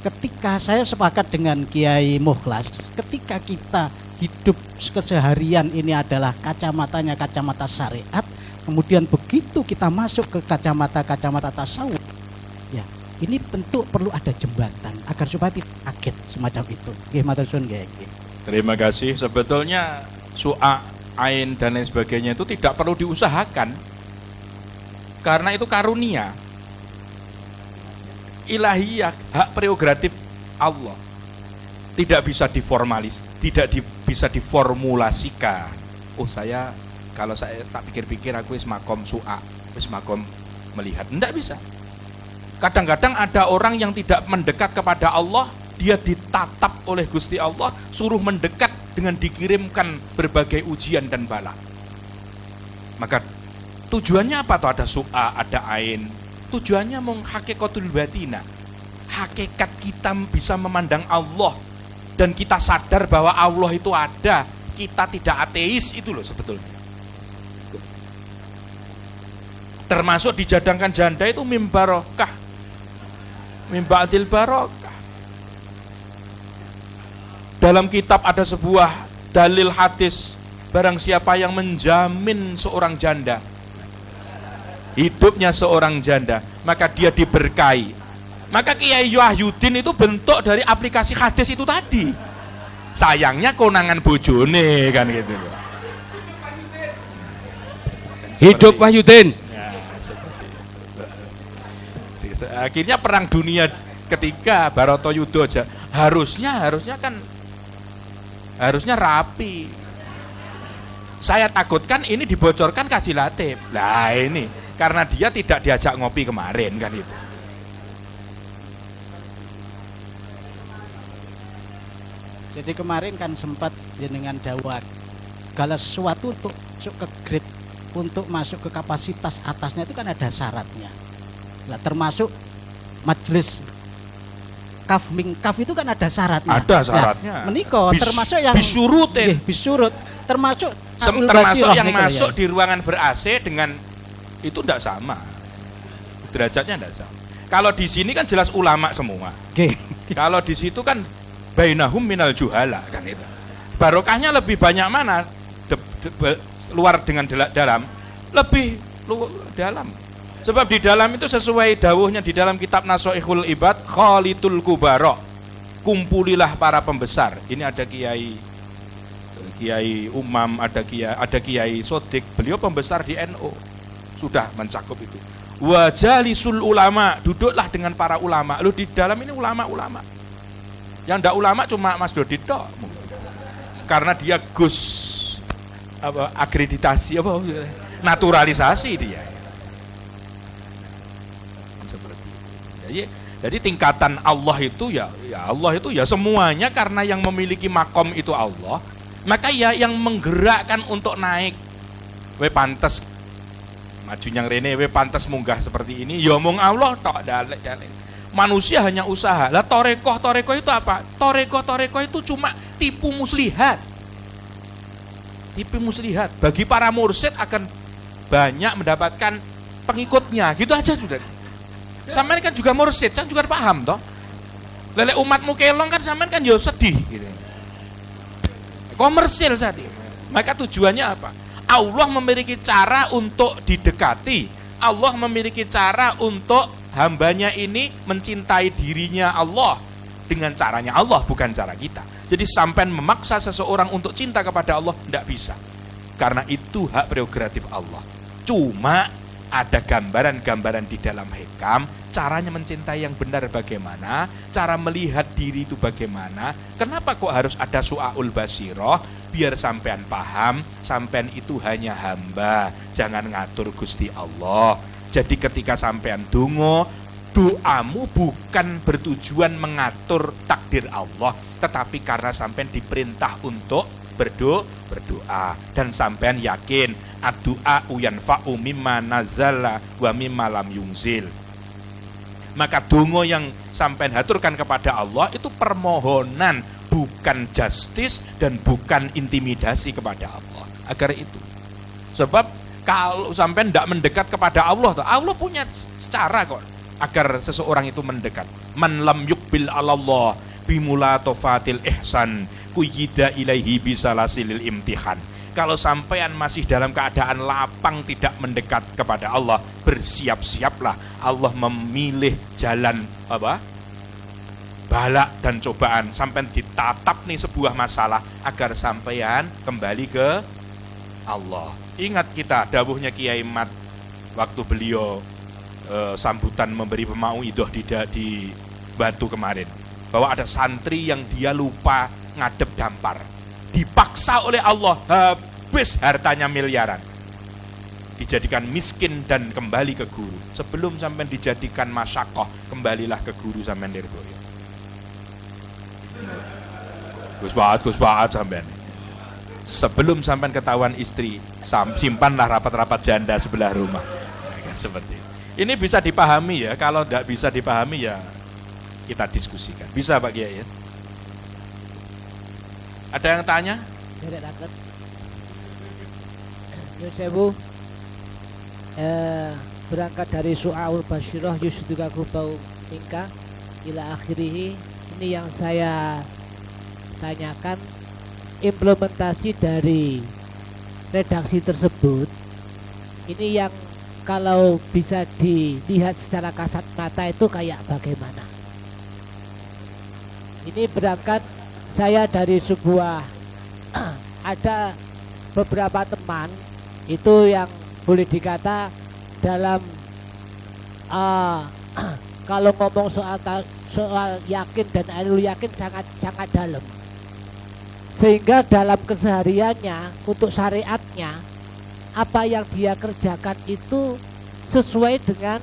Ketika saya sepakat dengan Kiai Mukhlas, ketika kita hidup keseharian ini adalah kacamatanya kacamata syariat, kemudian begitu kita masuk ke kacamata tasawuf, ya ini tentu perlu ada jembatan agar supaya tidak kaget semacam itu. Nggih matur suwun nggih. Terima kasih. Sebetulnya su'a, ain dan lain sebagainya itu tidak perlu diusahakan, karena itu karunia ilahiyah, hak prerogatif Allah. Tidak bisa diformalis, bisa diformulasikan. Oh saya, kalau saya tak pikir-pikir aku wis makom su'a, wis makom melihat. Tidak bisa. Kadang-kadang ada orang yang tidak mendekat kepada Allah, dia ditatap oleh Gusti Allah, suruh mendekat dengan dikirimkan berbagai ujian dan bala. Maka tujuannya apa tuh? Ada su'a, ada ain. Tujuannya menghakikatul batina. Hakikat kita bisa memandang Allah dan kita sadar bahwa Allah itu ada. Kita tidak ateis, itu loh sebetulnya. Termasuk dijadangkan janda itu mimbarokah, mimba'dil barokah. Dalam kitab ada sebuah dalil hadis, barang siapa yang menjamin seorang janda, hidupnya seorang janda, maka dia diberkahi. Maka Kiai Wahyudin itu bentuk dari aplikasi hadis itu tadi. Sayangnya konangan bojone kan gitu loh. Hidup Wahyudin. Ya, akhirnya perang dunia ketiga Baratayuda aja harusnya rapi. Saya takutkan ini dibocorkan Kaji Latif. Lah ini karena dia tidak diajak ngopi kemarin kan itu. Jadi kemarin kan sempat jenengan dawuh segala sesuatu untuk masuk ke grade, untuk masuk ke kapasitas atasnya itu kan ada syaratnya. Lah termasuk majelis kaf mingkaf itu kan ada syaratnya. Ada syaratnya. Nah, menika termasuk yang bisurutin. Bisurut termasuk yang masuk ya. Di ruangan ber-AC dengan itu tidak sama. Derajatnya tidak sama. Kalau di sini kan jelas ulama semua. Kalau di situ kan bainahum minal juhala kan itu. Barokahnya lebih banyak mana? Luar dengan dalam, lebih dalam. Sebab di dalam itu sesuai dawuhnya di dalam kitab Nasoihul Ibad, Khalitul Kubara. Kumpulilah para pembesar. Ini ada Kiai Umam, ada Kiai Sodik, beliau pembesar di NU. Sudah mencakup itu. Wajalisul ulama, duduklah dengan para ulama. Lu di dalam ini ulama-ulama. Yang ndak ulama cuma Mas Dodi tok. Karena dia akreditasi naturalisasi dia. Seperti itu. Jadi tingkatan Allah itu ya Allah itu ya semuanya, karena yang memiliki makom itu Allah. Maka ya yang menggerakkan untuk naik. We pantes maju yang rene, we pantes munggah seperti ini. Ya mung Allah tok dalek. Manusia hanya usaha. Lah torekoh itu apa? Torekoh itu cuma tipu muslihat. Tipu muslihat. Bagi para mursyid akan banyak mendapatkan pengikutnya. Gitu aja sudah. Sampean kan juga mursyid, kan juga paham toh. Lele umatmu kelong kan sampean kan ya sedih gitu. Komersil tadi. Maka tujuannya apa? Allah memiliki cara untuk didekati. Allah memiliki cara untuk hambanya ini mencintai dirinya Allah dengan caranya Allah, bukan cara kita. Jadi sampai memaksa seseorang untuk cinta kepada Allah tidak bisa, karena itu hak prerogatif Allah. Cuma ada gambaran-gambaran di dalam hikam, caranya mencintai yang benar bagaimana, cara melihat diri itu bagaimana. Kenapa kok harus ada su'aul basiroh? Biar sampean paham, sampean itu hanya hamba, jangan ngatur Gusti Allah. Jadi ketika sampean donga, doamu bukan bertujuan mengatur takdir Allah, tetapi karena sampean diperintah untuk berdoa dan sampean yakin ad-du'a yanfa'u mimma nazala wa mimma lam yunzil. Maka donga yang sampean haturkan kepada Allah itu permohonan, bukan justice dan bukan intimidasi kepada Allah. agar itu. Sebab kalau sampai tidak mendekat kepada Allah, Allah punya cara kok agar seseorang itu mendekat. Man lam yuqbil 'alallah bimulatofatil ihsan kuyida ilaihi bisalasilil imtihan. Kalau sampean masih dalam keadaan lapang tidak mendekat kepada Allah, bersiap-siaplah Allah memilih jalan balak dan cobaan sampean ditatap nih sebuah masalah agar sampean kembali ke Allah. Ingat kita dawuhnya Kiai Mat waktu beliau sambutan memberi pemauidhah di Batu kemarin, bahwa ada santri yang dia lupa ngadep dampar, dipaksa oleh Allah habis hartanya miliaran, dijadikan miskin dan kembali ke guru. Sebelum sampai dijadikan masyakoh, kembalilah ke guru sampai nirgoyo. Gus Baat sampai sebelum sampai ketahuan istri, simpanlah rapat-rapat janda sebelah rumah. Kan seperti itu. Ini bisa dipahami ya. Kalau tidak bisa dipahami ya kita diskusikan. Bisa Pak Kiai ya? Ada yang tanya? Tidak takut. Yusebu berangkat dari Su'aul Basyirah Yusudukaku Bau Mingka ila akhirihi. Ini yang saya tanyakan, implementasi dari redaksi tersebut ini yang kalau bisa dilihat secara kasat mata itu kayak bagaimana? Ini berangkat saya dari sebuah ada beberapa teman itu yang boleh dikata dalam kalau ngomong soal yakin dan ainul yakin sangat dalam, sehingga dalam kesehariannya untuk syariatnya apa yang dia kerjakan itu sesuai dengan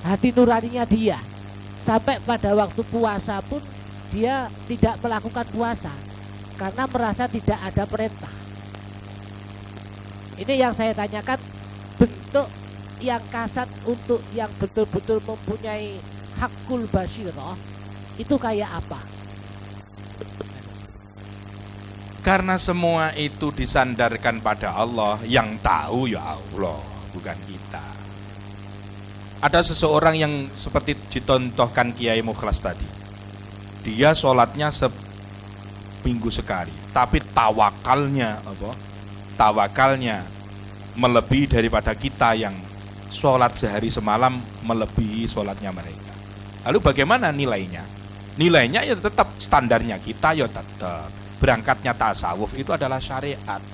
hati nuraninya dia. Sampai pada waktu puasa pun dia tidak melakukan puasa karena merasa tidak ada perintah. Ini yang saya tanyakan, bentuk yang kasat untuk yang betul-betul mempunyai hakul basyirah itu kayak apa? Karena semua itu disandarkan pada Allah, yang tahu ya Allah, bukan kita. Ada seseorang yang seperti dicontohkan Kiai Mukhlas tadi. Dia sholatnya seminggu sekali, tapi tawakalnya melebihi daripada kita yang sholat sehari semalam melebihi sholatnya mereka. Lalu bagaimana nilainya? Nilainya ya tetap standarnya kita ya tetap. Berangkatnya tasawuf itu adalah syariat.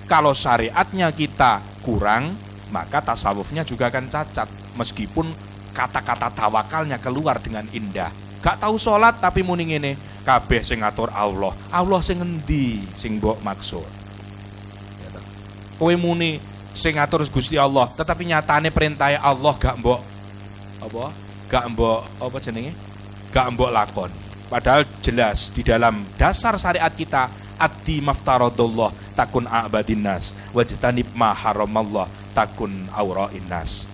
Kalau syariatnya kita kurang, maka tasawufnya juga akan cacat. Meskipun kata-kata tawakalnya keluar dengan indah. Gak tahu sholat tapi muni ngene, kabeh sing ngatur Allah. Allah sing ngendi sing mbok maksud. Kowe muni sing ngatur Gusti Allah, tetapi nyatane perintah Allah gak mbok lakon. Padahal jelas di dalam dasar syariat kita, addi maftaradullah takun a'badin nas wajtanib ma haramallah takun aura'in nas.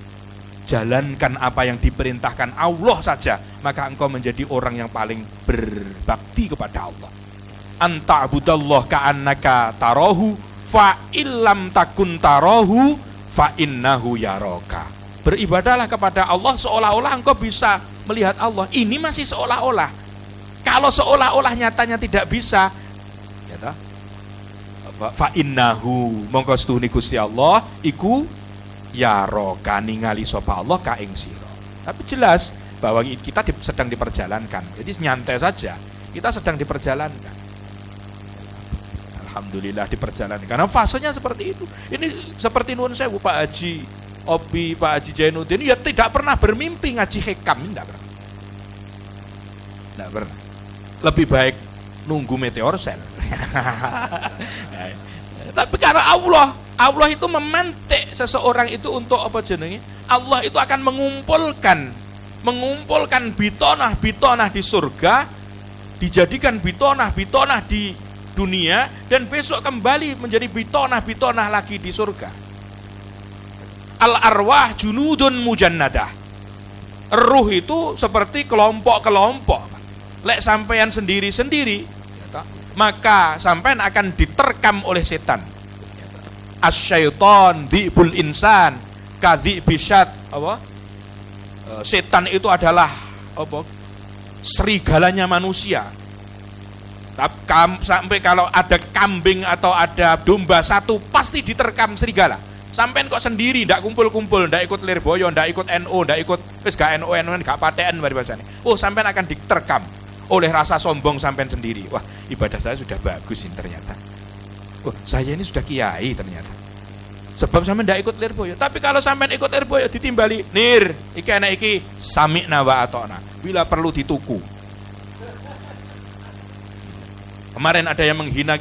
Jalankan apa yang diperintahkan Allah saja, maka engkau menjadi orang yang paling berbakti kepada Allah. Anta'budallah ka'annaka tarahu fa illam takun tarahu fa innahu yaraka. Beribadahlah kepada Allah seolah-olah engkau bisa melihat Allah. Ini masih seolah-olah. Kalau seolah-olah nyatanya tidak bisa, ya fa innahu mongko stune Gusti Allah iku yaraka ningali sapa Allah ka ing sira. Tapi jelas bahwa kita sedang diperjalankan. Jadi nyantai saja. Kita sedang diperjalankan. Alhamdulillah diperjalankan. Karena fasenya seperti itu. Ini seperti nuwun sewu Pak Haji Obi, Pak Haji Jainuddin ya tidak pernah bermimpi ngaji hikam, tidak pernah. Tidak pernah. Lebih baik nunggu meteor sel. Tapi karena Allah itu memantik seseorang itu untuk apa jenenge? Allah itu akan mengumpulkan bitonah di surga, dijadikan bitonah di dunia, dan besok kembali menjadi bitonah lagi di surga. Al-arwah junudun mujannadah. Ruh itu seperti kelompok-kelompok. Lek sampean sendiri-sendiri, maka sampean akan diterkam oleh setan. Asyaiton dzibul insan kadzi bisyat apa? Setan itu adalah apa? Serigalanya manusia. Sampai kalau ada kambing atau ada domba satu pasti diterkam serigala. Sampean kok sendiri, ndak kumpul-kumpul, ndak ikut Lirboyo, ndak ikut NU, ndak ikut wis gak NU gak paten bari bahasane. Oh, sampean akan diterkam oleh rasa sombong sampean sendiri. Wah, ibadah saya sudah bagus ini ternyata. Oh, saya ini sudah kiai ternyata. Sebab sampean ndak ikut Lirboyo. Tapi kalau sampean ikut Lirboyo ditimbali, "Nir, iki enak iki sami'na wa ata'na." Bila perlu dituku. Kemarin ada yang menghina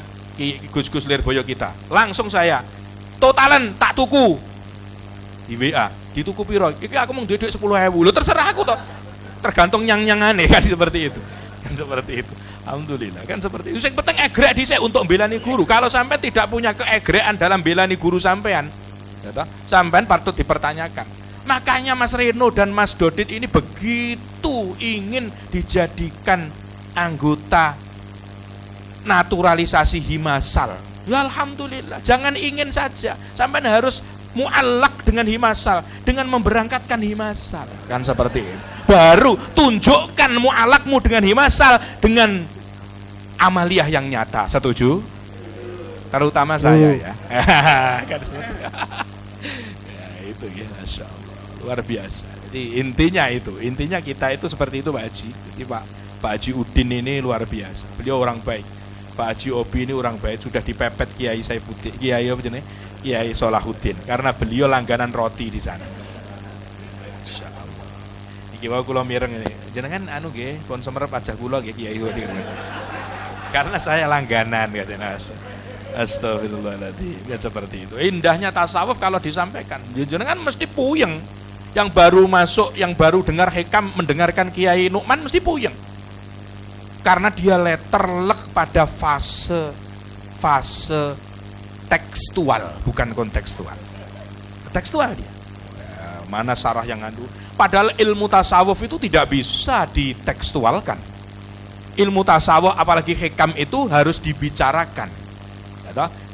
Gus Lirboyo kita. Langsung saya totalan tak tuku di WA, dituku piro? Iki aku mau duit 10.000. Lho terserah aku toh. Tergantung nyang-nyangane kan seperti itu. Kan seperti itu. Alhamdulillah kan seperti itu. Sing penting egrek dhisik untuk belani guru. Kalau sampai tidak punya keegrekan dalam belani guru sampean, ya toh, sampean patut dipertanyakan. Makanya Mas Reno dan Mas Dodit ini begitu ingin dijadikan anggota naturalisasi himasal. Ya alhamdulillah, jangan ingin saja. Sampai harus mu'allak dengan himasal, dengan memberangkatkan himasal. Kan seperti itu. Baru tunjukkan mu'allakmu dengan himasal dengan amaliyah yang nyata. Setuju? Terutama saya ya. Kan seperti itu. Ya, itu ya, Masya Allah. Luar biasa. Jadi intinya kita itu seperti itu Pak Haji. Jadi Pak Haji Udin ini luar biasa. Beliau orang baik. Pak Haji Obi ini orang baik, sudah dipepet Kiai Saifuddin, Kiai Solahuddin, karena beliau langganan roti di sana. Insya Allah. Iki wae kula mireng ini. Jenengan anu nggih, konsumer pajak kula nggih Kiai Solahuddin. Karena saya langganan katanya. Astagfirullahaladzim. Ya seperti itu. Indahnya tasawuf kalau disampaikan. Jenengan mesti puyeng. Yang baru masuk, yang baru dengar hikam mendengarkan Kiai Nu'man mesti puyeng. Karena dia terlek pada fase tekstual, bukan kontekstual. Tekstual dia. Mana sarah yang ngandung. Padahal ilmu tasawuf itu tidak bisa ditekstualkan. Ilmu tasawuf apalagi hikam itu harus dibicarakan.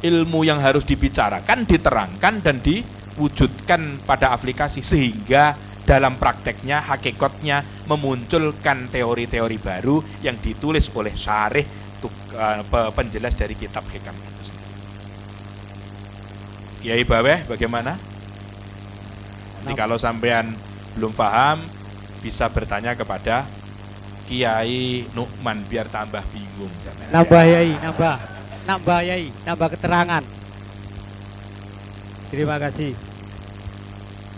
Ilmu yang harus dibicarakan, diterangkan dan diwujudkan pada aplikasi sehingga dalam prakteknya, hakikatnya memunculkan teori-teori baru yang ditulis oleh syarih penjelas dari kitab hikam itu sendiri. Kiai Baweh bagaimana? Nanti kalau sampean belum paham bisa bertanya kepada Kiai Nu'man biar tambah bingung. Nambah Yai, nambah keterangan. Terima kasih.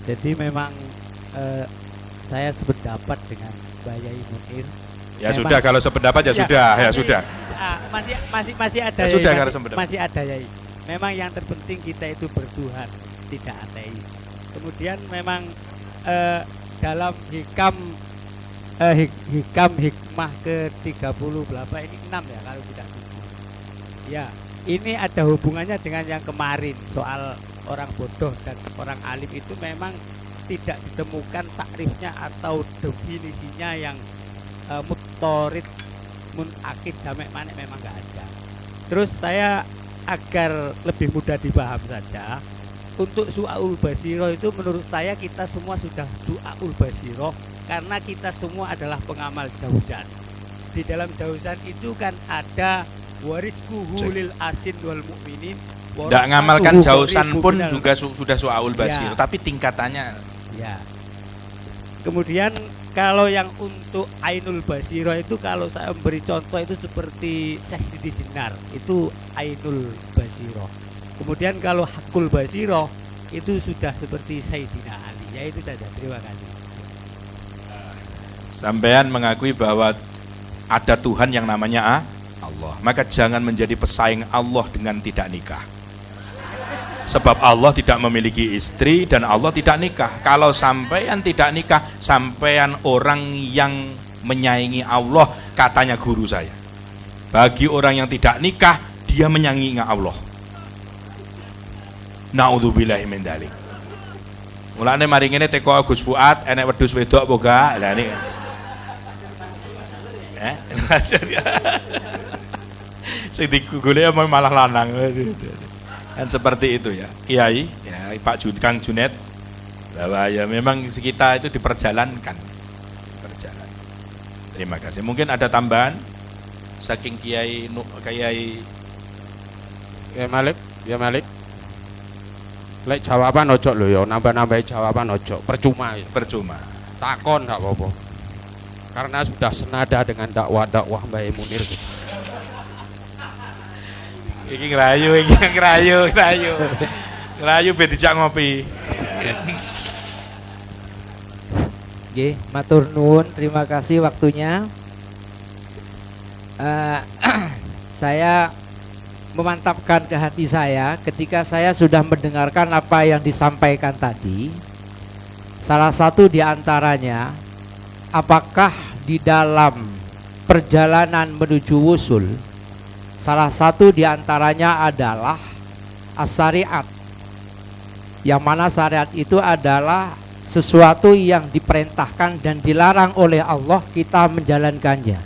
Jadi memang saya sependapat dengan Mbak Yai Munir. Ya memang, sudah kalau sependapat ya sudah, ya sudah. Masih ada ya Yai, sudah kalau sependapat. Masih ada Yai. Memang yang terpenting kita itu bertuhan, tidak ateis. Kemudian memang dalam hikmah ke-30 berapa ini 6 ya kalau tidak salah. Ya, ini ada hubungannya dengan yang kemarin soal orang bodoh dan orang alim itu memang tidak ditemukan takrifnya atau definisinya yang mutorid munakid jamek manik memang nggak ada. Terus saya agar lebih mudah dipaham saja, untuk su'aul basiro itu menurut saya kita semua sudah su'aul basiro karena kita semua adalah pengamal jauzan. Di dalam jauzan itu kan ada wariskuhu lil asin wal mu'minin. Tidak ngamalkan jausan pun juga sudah su'aul basiro, tapi tingkatannya. Ya. Kemudian kalau yang untuk ainul basiro itu kalau saya memberi contoh itu seperti Syekh Siti Jenar, itu ainul basiro. Kemudian kalau hakul basiro itu sudah seperti Sayyidina Ali. Ya itu saja. Terima kasih. Sampean mengakui bahwa ada Tuhan yang namanya Allah. Maka jangan menjadi pesaing Allah dengan tidak nikah. Sebab Allah tidak memiliki istri dan Allah tidak nikah. Kalau sampean tidak nikah, sampean orang yang menyaingi Allah, katanya guru saya. Bagi orang yang tidak nikah, dia menyaingi Allah. Naudzubillahi min dzalik. Mulane mari ngene teko Gus Fuad enek wedhus wedok apa gak? Lah niki. Sing digoleki malah lanang. Kan seperti itu ya. Kiai, ya Pak Kang Junet, bahwa ya memang kita itu diperjalankan. Berjalan. Terima kasih. Mungkin ada tambahan saking Kiai Malik. Lek jawaban ojo lho ya, nambah-nambahi jawaban ojo, percuma ya. percuma. Takon enggak apa-apa. Karena sudah senada dengan dakwah-dakwah Mbak Munir. Iki ngerayu. Ngerayu ben dijak ngopi. Nggih, matur nuwun, terima kasih waktunya. Saya memantapkan ke hati saya ketika saya sudah mendengarkan apa yang disampaikan tadi. Salah satu di antaranya, apakah di dalam perjalanan menuju wusul, salah satu di antaranya adalah as-syariat, yang mana syariat itu adalah sesuatu yang diperintahkan dan dilarang oleh Allah, kita menjalankannya.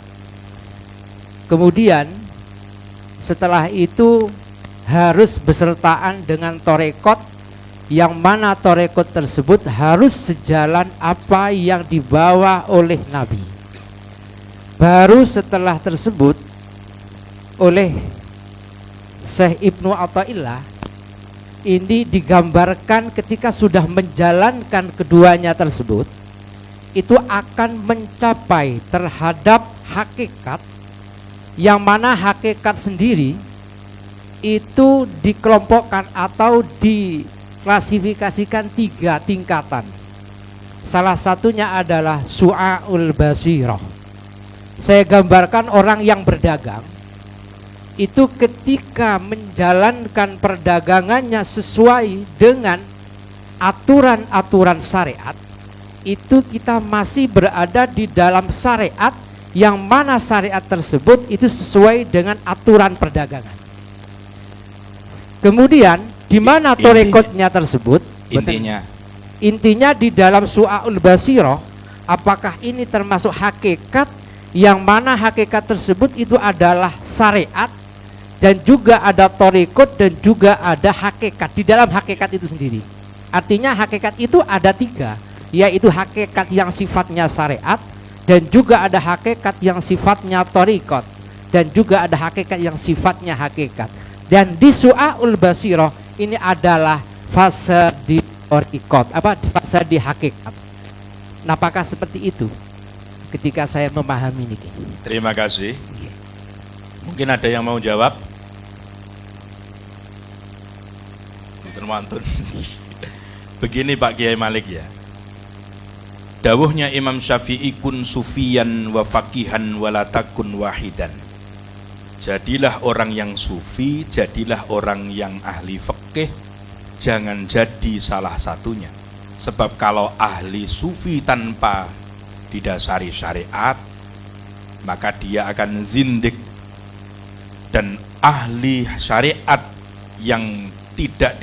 Kemudian setelah itu harus besertaan dengan torekot, yang mana torekot tersebut harus sejalan apa yang dibawa oleh Nabi. Baru setelah tersebut oleh Syekh Ibnu Athaillah ini digambarkan ketika sudah menjalankan keduanya tersebut, itu akan mencapai terhadap hakikat, yang mana hakikat sendiri itu dikelompokkan atau diklasifikasikan 3 tingkatan. Salah satunya adalah su'aul basirah. Saya gambarkan orang yang berdagang itu ketika menjalankan perdagangannya sesuai dengan aturan-aturan syariat, itu kita masih berada di dalam syariat, yang mana syariat tersebut itu sesuai dengan aturan perdagangan. Kemudian di mana torekotnya tersebut? Intinya di dalam su'aul basirah, apakah ini termasuk hakikat, yang mana hakikat tersebut itu adalah syariat, dan juga ada torekot, dan juga ada hakikat di dalam hakikat itu sendiri. Artinya hakikat itu ada 3, yaitu hakikat yang sifatnya syariat, dan juga ada hakikat yang sifatnya torekot, dan juga ada hakikat yang sifatnya hakikat. Dan di su'aul basirah ini adalah fase di torekot, fase di hakikat. Nah, apakah seperti itu ketika saya memahami ini? Terima kasih. Mungkin ada yang mau jawab? Mantun. Begini Pak Kiai Malik ya. Dawuhnya Imam Syafi'i, kun sufiyan wa faqihan wa la takun wahidan. Jadilah orang yang sufi, jadilah orang yang ahli fikih, jangan jadi salah satunya. Sebab kalau ahli sufi tanpa didasari syariat, maka dia akan zindik. Dan ahli syariat yang tidak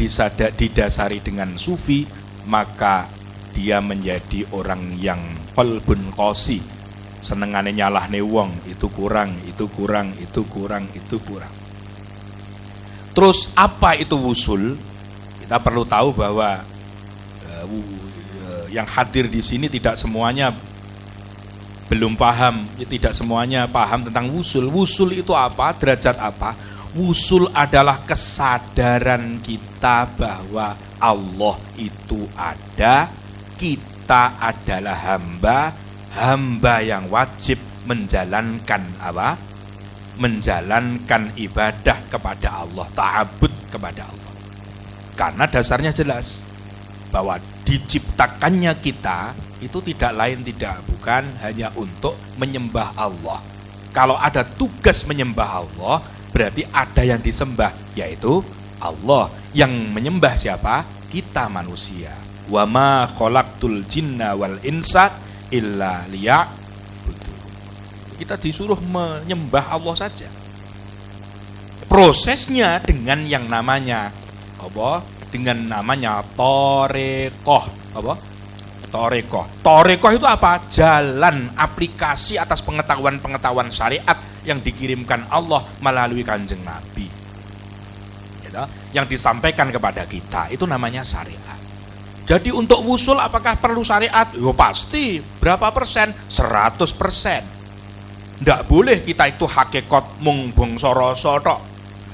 didasari dengan sufi, maka dia menjadi orang yang qalbun qasi, senengane nyalahne wong, itu kurang. Terus apa itu wusul? Kita perlu tahu bahwa yang hadir di sini tidak semuanya belum paham, tidak semuanya paham tentang wusul. Wusul itu apa? Derajat apa? Wusul adalah kesadaran kita bahwa Allah itu ada, kita adalah hamba yang wajib menjalankan apa? Menjalankan ibadah kepada Allah, ta'abud kepada Allah. Karena dasarnya jelas bahwa diciptakannya kita itu tidak lain tidak bukan hanya untuk menyembah Allah. Kalau ada tugas menyembah Allah, berarti ada yang disembah, yaitu Allah. Yang menyembah siapa? Kita manusia. Wa ma khalaqtul jinna wal insa illa liya'budun. Kita disuruh menyembah Allah saja. Prosesnya dengan yang namanya apa? Dengan namanya torekoh. Apa? Torekoh. Torekoh itu apa? Jalan aplikasi atas pengetahuan-pengetahuan syariat yang dikirimkan Allah melalui Kanjeng Nabi. Gitu? Yang disampaikan kepada kita itu namanya syariat. Jadi untuk wusul apakah perlu syariat? Yo pasti. Berapa persen? 100%. Ndak boleh kita itu hakikat mung bangsa rasa tok.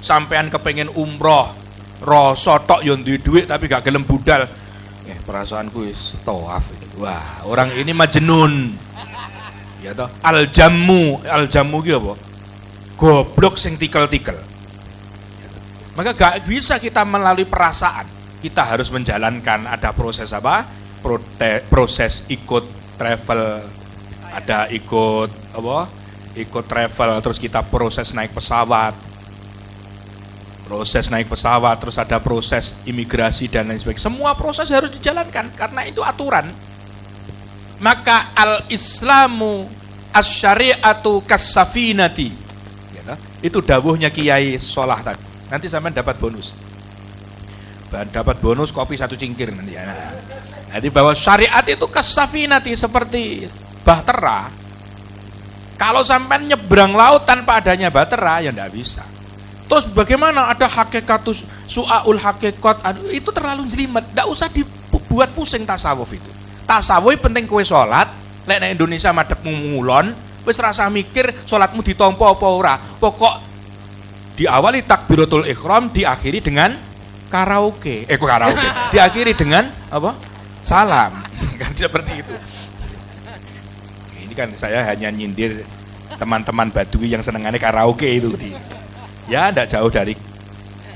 Sampean kepengen umroh, rasa tok yo duwe duit tapi gak gelem budal. Perasaanku wis tawaf. Wah, orang ini majnun. Ya toh, aljamu ki apa? Goblok sing tikel-tikel. Maka gak bisa kita melalui perasaan. Kita harus menjalankan, ada proses apa? Proses ikut travel, ada ikut apa? Ikut travel, terus kita proses naik pesawat. Proses naik pesawat, terus ada proses imigrasi dan lain sebagainya. Semua proses harus dijalankan karena itu aturan. Maka al-Islamu asy-syari'atu kas-safinati. Gitu. Itu dawuhnya Kiai Solah tadi. Nanti sampean dapat bonus. Dapat bonus kopi 1 cingkir nanti ya. Jadi bahwa syariat itu kas-safinati seperti bahtera. Kalau sampean nyebrang laut tanpa adanya bahtera ya enggak bisa. Terus bagaimana ada hakikatus su'aul hakikat, itu terlalu jelimet, enggak usah dibuat pusing tasawuf itu. Tasawuf penting kowe salat, lek nang Indonesia madhep ngulon, wis rasa mikir salatmu ditampa apa ora. Pokok diawali takbiratul ihram, diakhiri dengan karaoke. Diakhiri dengan apa? Salam. Kan seperti itu. Ini kan saya hanya nyindir teman-teman Badui yang senengannya karaoke itu ya tidak jauh dari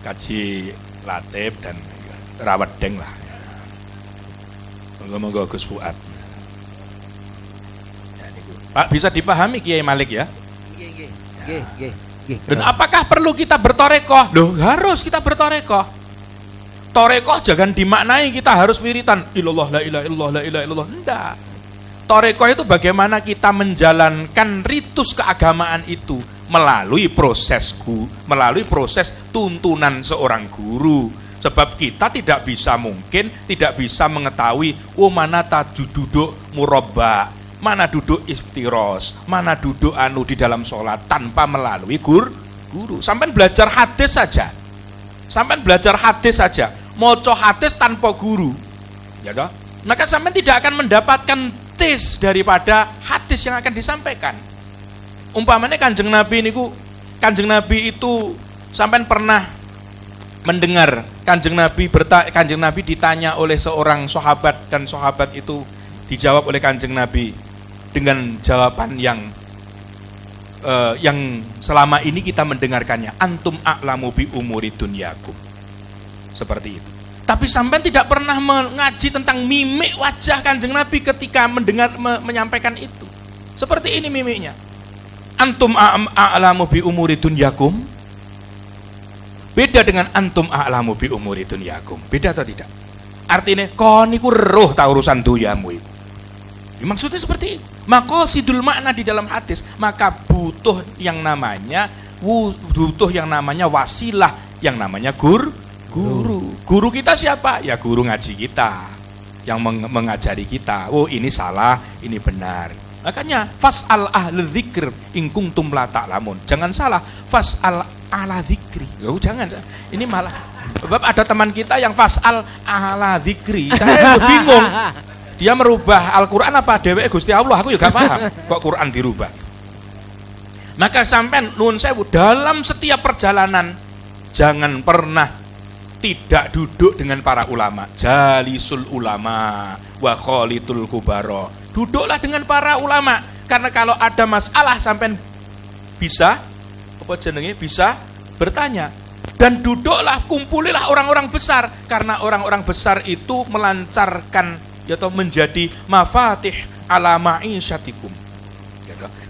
kaji Latif dan Rawedeng lah. Moga-moga Gus Fuad. Ya, Pak bisa dipahami Kiai Malik ya? Nggih. Dan apakah perlu kita bertorekoh? Loh harus kita bertorekoh. Torekoh jangan dimaknai kita harus wiritan ilallah la ilaha illallah la ilaha illallah. Enggak. Torekoh itu bagaimana kita menjalankan ritus keagamaan itu melalui proses tuntunan seorang guru. Sebab kita tidak bisa mengetahui mana duduk murabba, mana duduk iftiros, mana duduk di dalam sholat tanpa melalui guru. Sampai belajar hadis saja, moco hadis tanpa guru, ya toh? Maka sampai tidak akan mendapatkan tes daripada hadis yang akan disampaikan. Umpamanya Kanjeng Nabi itu sampai pernah mendengar Kanjeng Nabi ditanya oleh seorang sahabat dan sahabat itu dijawab oleh Kanjeng Nabi dengan jawaban yang selama ini kita mendengarkannya, antum a'lamu bi umuri dunyakum. Seperti itu. Tapi sampai tidak pernah mengaji tentang mimik wajah Kanjeng Nabi ketika menyampaikan itu. Seperti ini mimiknya. Antum a'lamu bi umuri dunyakum. Beda dengan antum a'lamu bi umuri dunyakum. Beda atau tidak? Artinya kon iku roh ta urusan dunyamu iku. Maksudnya seperti itu. Maqasidul makna di dalam hadis, maka butuh yang namanya wasilah, yang namanya guru. Guru kita siapa? Ya guru ngaji kita, yang mengajari kita. Oh ini salah, ini benar. Makanya fas'al ahli dzikr in kuntum la ta'lamun. Jangan salah, fas'al ala dzikri. Oh, jangan. Ini malah sebab ada teman kita yang fas'al ala dzikri. Saya bingung. Dia merubah Al-Qur'an apa dheweke Gusti Allah? Aku juga paham kok Quran dirubah. Maka sampean nuwun sewu dalam setiap perjalanan jangan pernah tidak duduk dengan para ulama. Jalisul ulama wa khalitul kubara. Duduklah dengan para ulama, karena kalau ada masalah sampean bisa bisa bertanya. Dan duduklah, kumpulilah orang-orang besar, karena orang-orang besar itu melancarkan atau menjadi mafatih ala ma'isyatikum.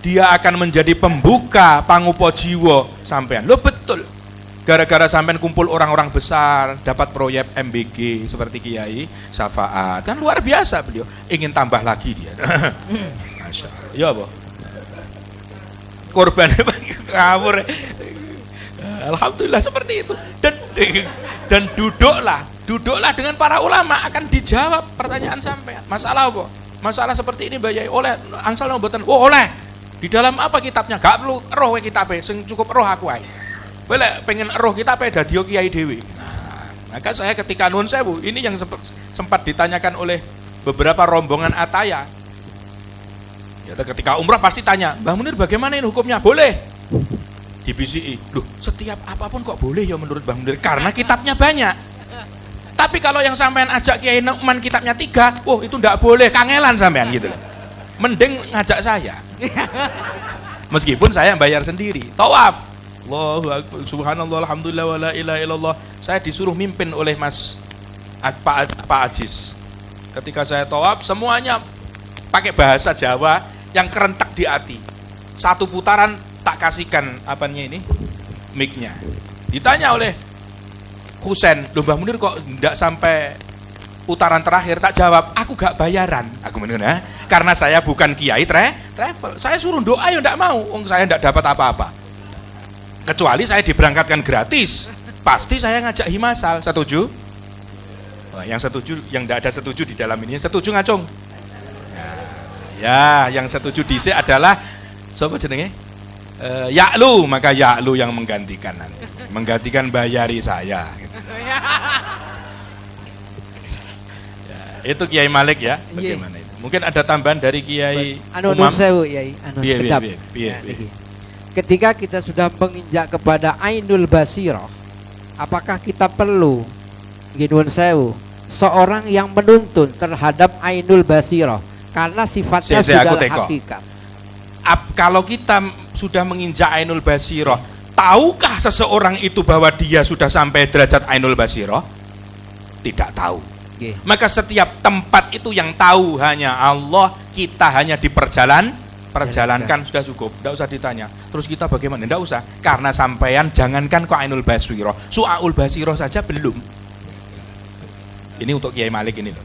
Dia akan menjadi pembuka pangupa jiwa sampean. Lo betul. Gara-gara sampean kumpul orang-orang besar, dapat proyek MBG seperti Kiai Syafaat. Kan luar biasa beliau. Ingin tambah lagi dia. Masya Allah. Ya apa? Korbannya ngawur. Alhamdulillah seperti itu. Dan duduklah dengan para ulama, akan dijawab pertanyaan sampean. Masalah apa? Masalah seperti ini Mbak Yai, oleh angsal mboten? Oh, oleh. Di dalam apa kitabnya? Gak perlu roh kitabnya, sing cukup roh aku ae. Kowe lek pengen roh kitabnya dadi kiai dhewe. Nah, maka saya ketika nuwun sewu, ini yang sempat ditanyakan oleh beberapa rombongan Ataya. Ya, ketika umrah pasti tanya, Mbah Munir bagaimana ini hukumnya? Boleh. Dibisiki, loh setiap apapun kok boleh ya menurut Mbah Munir? Karena kitabnya banyak. Tapi kalau yang sampean ajak Kiai Nukman kitabnya 3, itu ndak boleh, kangelan sampean gitu loh. Mending ngajak saya. Meskipun saya bayar sendiri. Tawaf. Allahu akbar, subhanallah, alhamdulillah, wala ilaha illallah. Saya disuruh mimpin oleh Pak Ajis. Ketika saya tawaf, semuanya pakai bahasa Jawa yang kerentak di hati. Satu putaran tak kasihkan mic-nya. Ditanya oleh Husen, Mbah Munir kok enggak sampai putaran terakhir? Tak jawab, aku gak bayaran. Aku menurut, karena saya bukan kiai travel. Saya suruh doa ya enggak mau, saya enggak dapat apa-apa. Kecuali saya diberangkatkan gratis, pasti saya ngajak himasal. Setuju? Yang setuju, yang enggak ada setuju di dalam ini. Yang setuju ngacung? Ya, yang setuju dhisik adalah siapa jenenge? Yaklu, maka Yaklu yang menggantikan nanti. Menggantikan bayari saya gitu. Ya, itu Kiai Malik ya. Bagaimana itu? Mungkin ada tambahan dari Kiai Umam. Ketika kita sudah menginjak kepada Ainul Basirah, apakah kita perlu Ginun Sewu seorang yang menuntun terhadap Ainul Basirah karena sifatnya sudah hakikat? Kalau kita sudah menginjak Ainul Basirah, tahukah seseorang itu bahwa dia sudah sampai derajat Ainul Basirah? Tidak tahu. Maka setiap tempat itu yang tahu hanya Allah, kita hanya perjalankan sudah cukup, tidak usah ditanya. Terus kita bagaimana? Tidak usah, karena sampean jangankan kok Ainul Basirah, Su'aul Basirah saja belum. Ini untuk Kiai Malik ini loh.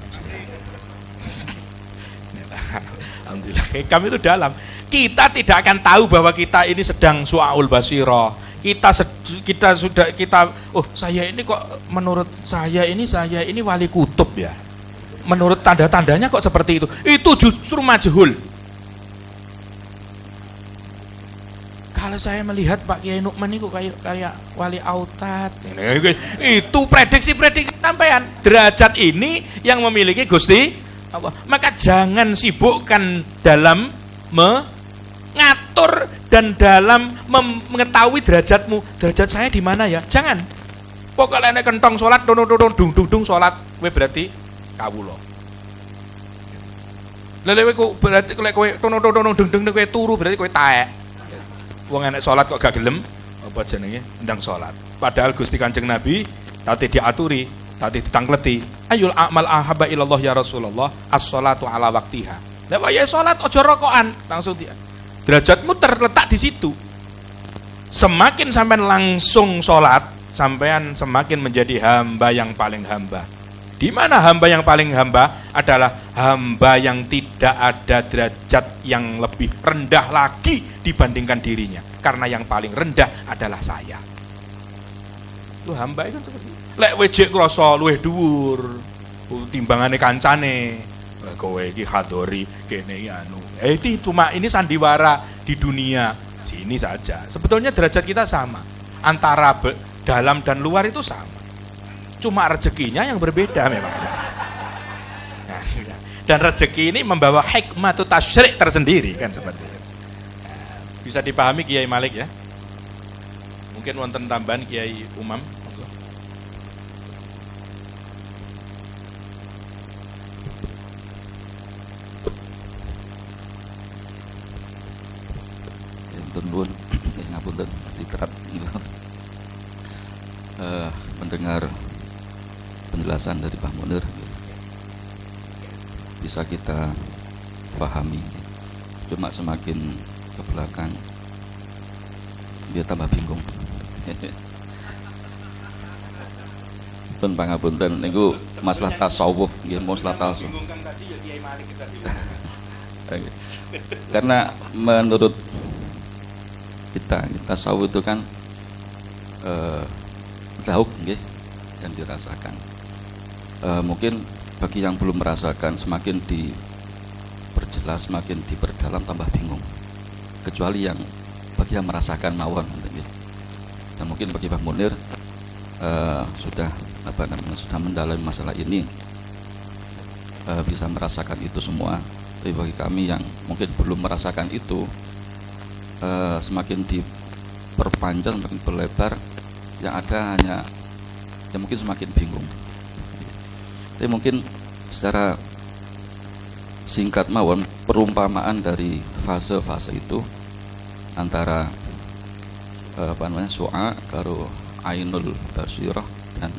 Alhamdulillah, kami itu dalam. Kita tidak akan tahu bahwa kita ini sedang Su'aul Basirah. Saya ini kok menurut saya ini wali kutub ya. Menurut tanda-tandanya kok seperti itu. Itu justru majhul. Kalau saya melihat Pak Kiai Nukman itu kayak wali autat. Itu prediksi-prediksi sampean. Derajat ini yang memiliki Gusti Allah. Maka jangan sibukkan dalam mengatur dan dalam mengetahui derajatmu. Derajat saya di mana ya? Jangan. Pokoknya nek kentong salat dung salat, kowe berarti kawula. Lha kowe berarti lek kowe dung kowe turu berarti kowe taek. Wong enek salat kok gak gelem, apa jenenge? Ndang salat. Padahal Gusti Kanjeng Nabi tadi diaturi, tadi ditangkleti. Ayul a'mal ahabba ilallah ya Rasulullah, as-shalatu ala waqtiha. Lah ya salat aja rokokan, langsung dia. Derajatmu terletak di situ. Semakin sampean langsung sholat, sampean semakin menjadi hamba yang paling hamba. Di mana hamba yang paling hamba? Adalah hamba yang tidak ada derajat yang lebih rendah lagi dibandingkan dirinya. Karena yang paling rendah adalah saya. Itu hamba kan seperti itu. Lek wejek krasa luwih dhuwur timbangane kancane. Kowe iki hadori kene anu. Itu cuma ini sandiwara di dunia sini saja. Sebetulnya derajat kita sama. Antara dalam dan luar itu sama. Cuma rezekinya yang berbeda memang. Nah, dan rezeki ini membawa hikmah atau tasyrik tersendiri kan seperti itu. Bisa dipahami Kiai Malik ya? Mungkin wonten tambahan Kiai Umam. Nuwun ngapunten diterat mendengar penjelasan dari Pak Munir bisa kita pahami, cuma semakin ke belakang dia tambah bingung. Pun pangapunten niku masalah tasawuf nggih, masalah tasawuf. Karena menurut kita tasawuf itu kan zauk nggih yang dirasakan. Mungkin bagi yang belum merasakan, semakin diperjelas, semakin diperdalam tambah bingung. kecuali yang bagi yang merasakan mawon. Dan mungkin bagi Pak Munir sudah mendalami masalah ini, bisa merasakan itu semua. Tapi bagi kami yang mungkin belum merasakan itu, semakin diperpanjang, semakin berlebar, yang ada hanya yang mungkin semakin bingung. Tapi mungkin secara singkat mawon, perumpamaan dari fase-fase itu antara su'a karo ainul basirah dan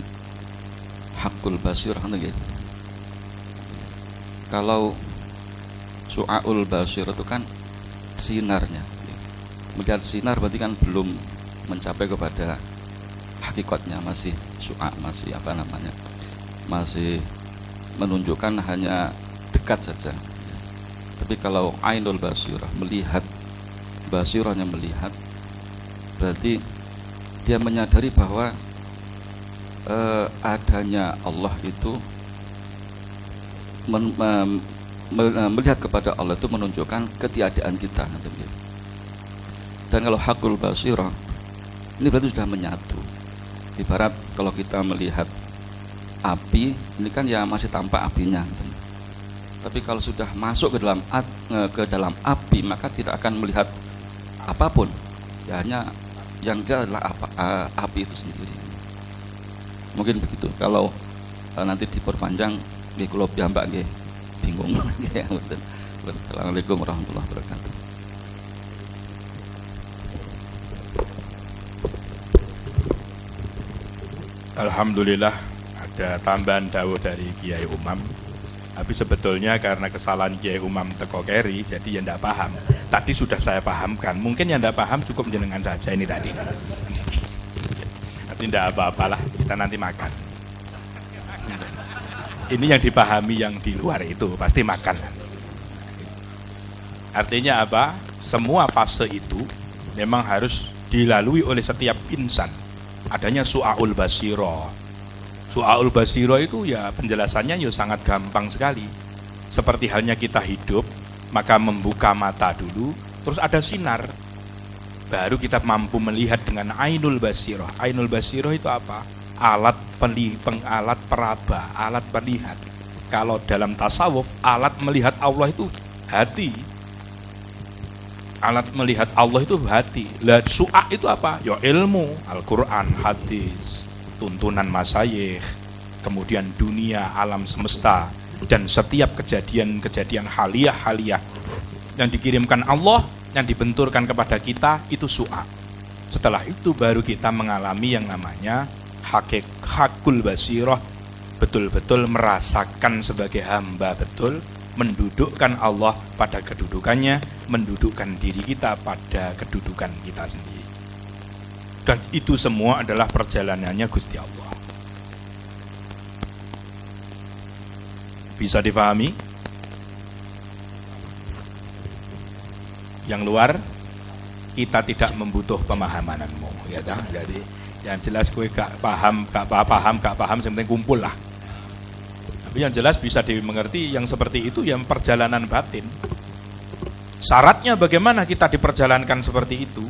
hakul basirah gitu. Kalau su'aul basirah itu kan sinarnya. Melihat sinar berarti kan belum mencapai kepada hakikatnya, masih su'a, masih masih menunjukkan hanya dekat saja. Tapi kalau ainul basirah, melihat, basirahnya melihat, berarti dia menyadari bahwa adanya Allah itu melihat kepada Allah itu menunjukkan ketiadaan kita. Dan kalau hakul basirah, ini berarti sudah menyatu. Ibarat kalau kita melihat api, ini kan ya masih tampak apinya. Tapi kalau sudah masuk ke dalam api, maka tidak akan melihat apapun. Ya hanya yang dia adalah api itu sendiri. Mungkin begitu. Kalau nanti diperpanjang, nggih kula piyambak nggih bingung. Assalamualaikum warahmatullahi wabarakatuh. Alhamdulillah ada tambahan dawuh dari Kiai Umam. Tapi sebetulnya karena kesalahan Kiai Umam teko keri, jadi ya ndak paham. Tadi sudah saya pahamkan. Mungkin yang ndak paham cukup jenengan saja ini tadi. Tapi ndak apa-apalah, kita nanti makan. Ini yang dipahami yang di luar itu pasti makan. Artinya apa? Semua fase itu memang harus dilalui oleh setiap insan. Adanya su'aul basiro. Su'aul basiro itu ya penjelasannya ya sangat gampang sekali. Seperti halnya kita hidup, maka membuka mata dulu, terus ada sinar. Baru kita mampu melihat dengan ainul basiro. Ainul basiro itu apa? Alat peraba, alat melihat. Kalau dalam tasawuf, alat melihat Allah itu hati. Alat melihat Allah itu hati. Lah su'a itu apa? Ya ilmu, Al-Quran, hadis, tuntunan masyayikh, kemudian dunia, alam semesta, dan setiap kejadian-kejadian haliyah yang dikirimkan Allah, yang dibenturkan kepada kita, itu su'a. Setelah itu baru kita mengalami yang namanya hakul basirah, betul-betul merasakan sebagai hamba betul, mendudukkan Allah pada kedudukannya, mendudukkan diri kita pada kedudukan kita sendiri. Dan itu semua adalah perjalanannya Gusti Allah. Bisa difahami? Yang luar, kita tidak membutuh pemahamanmu, ya dah. Jadi yang jelas gue gak paham, yang penting kumpul lah. Tapi yang jelas bisa dimengerti yang seperti itu yang perjalanan batin. Syaratnya bagaimana kita diperjalankan seperti itu?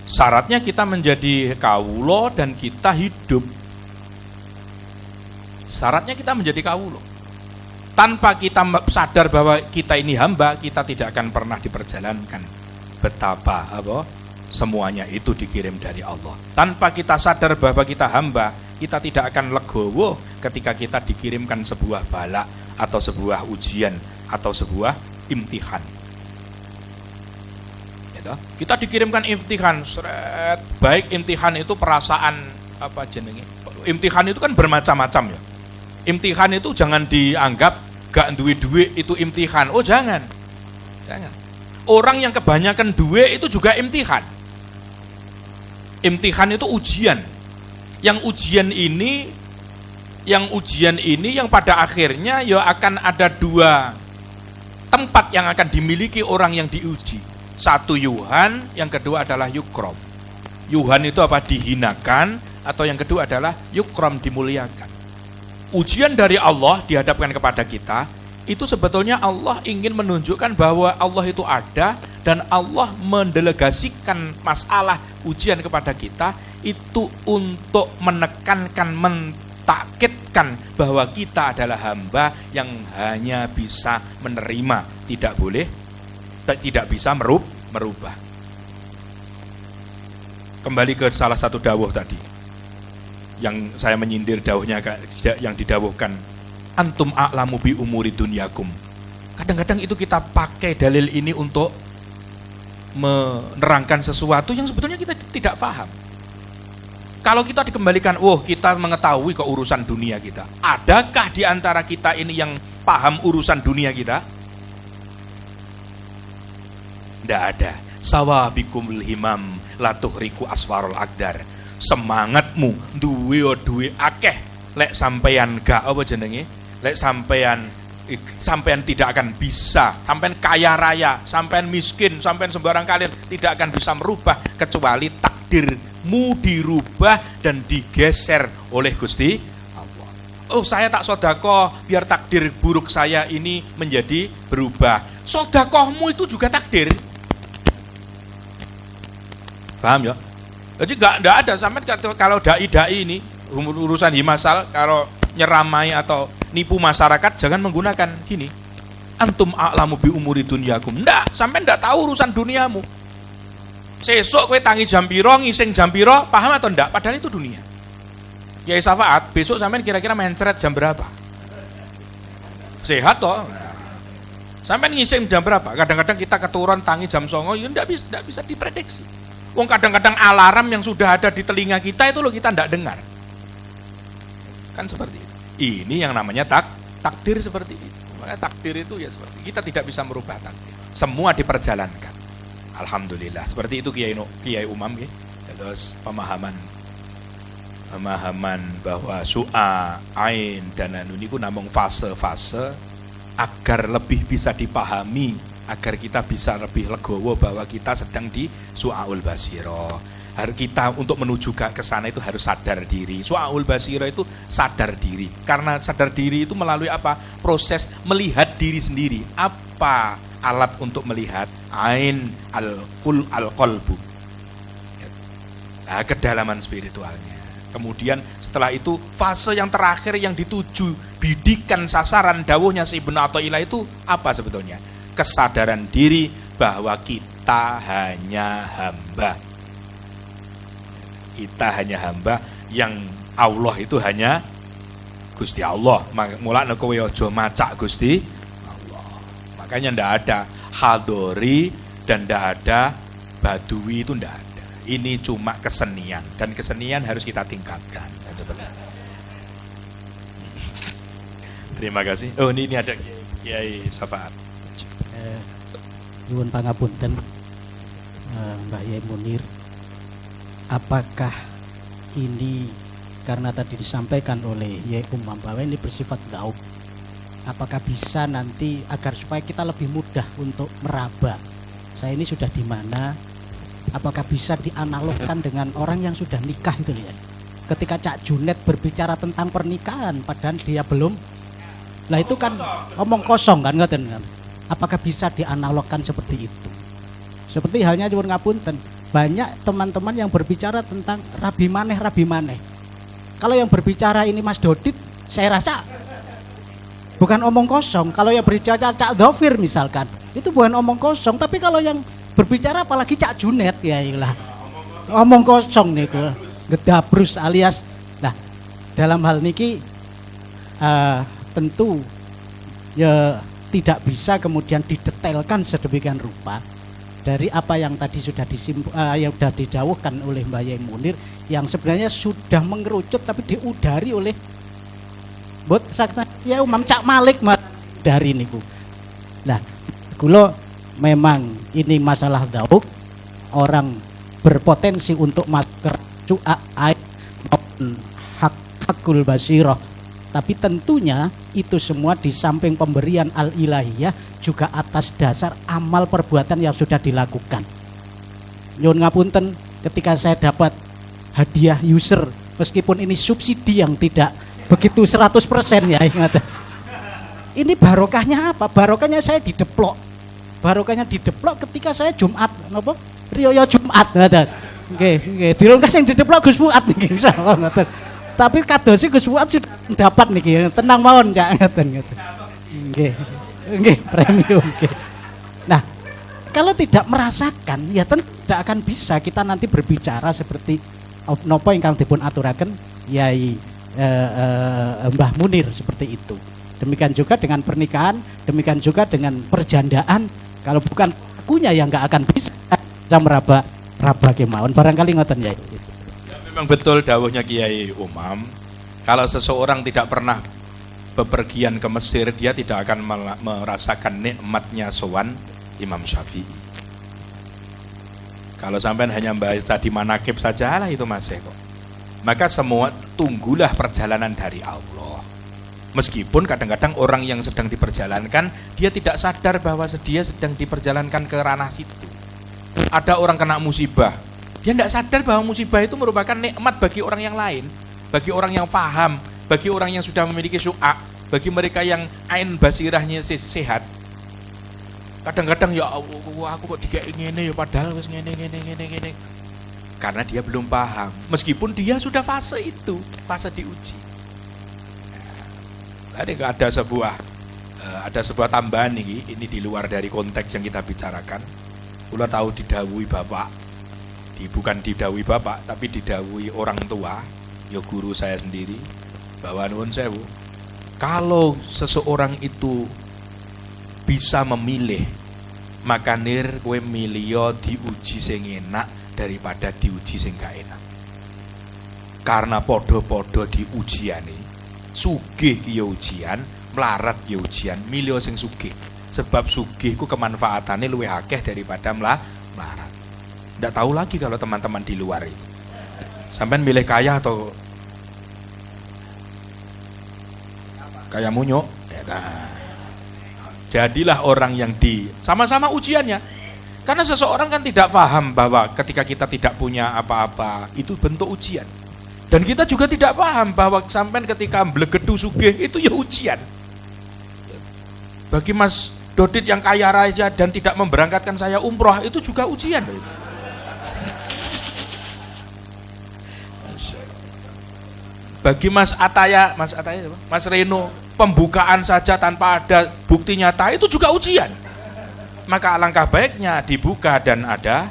Syaratnya kita menjadi kawulo dan kita hidup. Syaratnya kita menjadi kawulo. Tanpa kita sadar bahwa kita ini hamba, kita tidak akan pernah diperjalankan. Betapa semuanya itu dikirim dari Allah. Tanpa kita sadar bahwa kita hamba, kita tidak akan legowo ketika kita dikirimkan sebuah bala atau sebuah ujian atau sebuah imtihan. Kita dikirimkan imtihan, baik imtihan itu perasaan apa jenenge? Imtihan itu kan bermacam-macam ya. Imtihan itu jangan dianggap gak duwe-duwe itu imtihan. Oh jangan. Orang yang kebanyakan duwe itu juga imtihan. Imtihan itu ujian. Yang ujian ini yang pada akhirnya ya akan ada dua tempat yang akan dimiliki orang yang diuji. Satu yuhan, yang kedua adalah yukrom. Yuhan itu apa? Dihinakan, atau yang kedua adalah yukrom, dimuliakan. Ujian dari Allah dihadapkan kepada kita, itu sebetulnya Allah ingin menunjukkan bahwa Allah itu ada dan Allah mendelegasikan masalah ujian kepada kita itu untuk menekankan, mentakkidkan bahwa kita adalah hamba yang hanya bisa menerima, tidak bisa merubah. Kembali ke salah satu dawuh tadi yang saya menyindir dawuhnya yang didawuhkan, antum a'lamu bi umuri dunyakum. Kadang-kadang itu kita pakai dalil ini untuk menerangkan sesuatu yang sebetulnya kita tidak paham. Kalau kita dikembalikan, kita mengetahui kok urusan dunia kita. Adakah di antara kita ini yang paham urusan dunia kita? Tidak ada. Sawabikumul himam latuhriku aswarul akdar. Semangatmu duwe akeh lek sampean gak apa jenenge? Lek sampean tidak akan bisa, sampean kaya raya, sampean miskin, sampean sembarang kalian tidak akan bisa merubah kecuali takdirmu dirubah dan digeser oleh Gusti Allah. Saya tak sedekah biar takdir buruk saya ini menjadi berubah. Sedekahmu itu juga takdir. Paham ya? Jadi enggak ada sampean kalau dai-dai ini urusan himasal kalau nyeramai atau nipu masyarakat jangan menggunakan gini. Antum a'lamu bi umuri dunyakum. Ndak, sampean ndak tahu urusan duniamu. Sesuk kowe tangi jam pira, ngising jam pira, paham atau ndak? Padahal itu dunia. Ya Safaat, besok sampean kira-kira mencret jam berapa? Sehat toh? Sampean ngising jam berapa? Kadang-kadang kita keturun tangi jam 09.00, ya ndak bisa diprediksi. Wong kadang-kadang alarm yang sudah ada di telinga kita itu loh kita ndak dengar. Kan seperti itu. Ini yang namanya takdir seperti itu. Makanya takdir itu ya seperti itu. Kita tidak bisa merubah takdir. Semua diperjalankan. Alhamdulillah. Seperti itu Kiai Umam ya. Terus pemahaman bahwa su'a, ain dan anu niku namung fase-fase agar lebih bisa dipahami, agar kita bisa lebih legowo bahwa kita sedang di su'aul basiro. Harus kita untuk menuju ke sana itu harus sadar diri. Su'aul basiro itu sadar diri. Karena sadar diri itu melalui apa? Proses melihat diri sendiri. Apa alat untuk melihat? Ain al-qalbu. Nah, kedalaman spiritualnya. Kemudian setelah itu fase yang terakhir yang dituju bidikan sasaran dawuhnya si Ibnu Athaillah itu apa sebetulnya? Kesadaran diri bahwa kita hanya hamba. Kita hanya hamba, yang Allah itu hanya Gusti Allah. Mulane kowe aja macak Gusti Allah. Makanya ndak ada hadori dan ndak ada badui, itu ndak ada. Ini cuma kesenian, dan kesenian harus kita tingkatkan. Terima kasih. Ini ada Kiai Safaat. Nyuwun pangapunten Mbak Yai Munir. Apakah ini karena tadi disampaikan oleh Yai Umam bahwa ini bersifat gaub, apakah bisa nanti agar supaya kita lebih mudah untuk meraba saya ini sudah di mana, apakah bisa dianalogkan dengan orang yang sudah nikah itu ya? Ketika Cak Junet berbicara tentang pernikahan padahal dia belum, lah itu kan omong kosong kan, ngoten kan? Apakah bisa dianalogkan seperti itu? Seperti halnya nyuwun ngapunten, banyak teman-teman yang berbicara tentang rabi maneh. Kalau yang berbicara ini Mas Dodit, saya rasa bukan omong kosong. Kalau yang berbicara Cak Dhofir misalkan, itu bukan omong kosong. Tapi kalau yang berbicara apalagi Cak Junet, ya iyalah omong kosong nih, gedabrus alias. Nah, dalam hal niki tentu ya tidak bisa kemudian didetailkan sedemikian rupa dari apa yang tadi sudah yang sudah dijauhkan oleh Mbak Yai Munir, yang sebenarnya sudah mengerucut tapi diudari oleh ya Umam Cak Malik dari niku. Nah, kula memang ini masalah dauk, orang berpotensi untuk masker cu'a aib maupun hakul basirah. Tapi tentunya itu semua di samping pemberian al-ilahiyah juga atas dasar amal perbuatan yang sudah dilakukan. Nyuwun ngapunten, ketika saya dapat hadiah user, meskipun ini subsidi yang tidak begitu 100% ya, ingat. Ini barokahnya apa? Barokahnya saya dideplok. barokahnya dideplok ketika saya Jumat napa riyaya Jumat ngoten. Nggih, dirungkas sing dideplok Gus Fuad niki insyaallah ngoten. Tapi kadosi Gus Fuad sudah dapat niki. Tenang mawon Cak ngoten. Nggih. Nggih, premium nggih. Nah, kalau tidak merasakan ya tentu tidak akan bisa kita nanti berbicara seperti napa ingkang dipun aturaken Yai Mbah Munir seperti itu. Demikian juga dengan pernikahan, demikian juga dengan perjandaan. Kalau bukan akunya yang nggak akan bisa meraba kemauan. Barangkali ngoten ya. Ya, memang betul dawuhnya Kiai Umam. Kalau seseorang tidak pernah bepergian ke Mesir, dia tidak akan merasakan nikmatnya sowan Imam Syafi'i. Kalau sampai hanya baca di manakib saja lah itu masih kok. Maka semua tunggulah perjalanan dari Allah. Meskipun kadang-kadang orang yang sedang diperjalankan, dia tidak sadar bahwa dia sedang diperjalankan ke ranah situ. Ada orang kena musibah, dia tidak sadar bahwa musibah itu merupakan nikmat bagi orang yang lain, bagi orang yang paham, bagi orang yang sudah memiliki syu'a, bagi mereka yang ain basirahnya sehat. Kadang-kadang ya Allah, aku kok dikek ngene ya padahal wis ngene. Karena dia belum paham, meskipun dia sudah fase itu, fase diuji. Tadi ada sebuah tambahan ini di luar dari konteks yang kita bicarakan. Kula tahu didhawuhi bapak, bukan didhawuhi bapak, tapi didhawuhi orang tua, ya guru saya sendiri, bahwa nuwun sewu, kalau seseorang itu bisa memilih, maka nir kowe milih diuji sing enak daripada diuji sing gak enak. Karena podo-podo di ujian ini, sugih ya ujian, melarat ya ujian, milih sing sugih. Sebab sugih ku kemanfaatannya luwih akeh daripada melarat. Ndak tahu lagi kalau teman-teman di luar itu. Sampean milih kaya atau kaya munyuk? Nah, jadilah orang yang sama-sama ujiannya. Karena seseorang kan tidak paham bahwa ketika kita tidak punya apa-apa itu bentuk ujian. Dan kita juga tidak paham bahwa sampean ketika blegedu sugih itu ya ujian. Bagi Mas Dodit yang kaya raya dan tidak memberangkatkan saya umroh itu juga ujian. Bagi Mas Reno, pembukaan saja tanpa ada bukti nyata itu juga ujian. Maka alangkah baiknya dibuka dan ada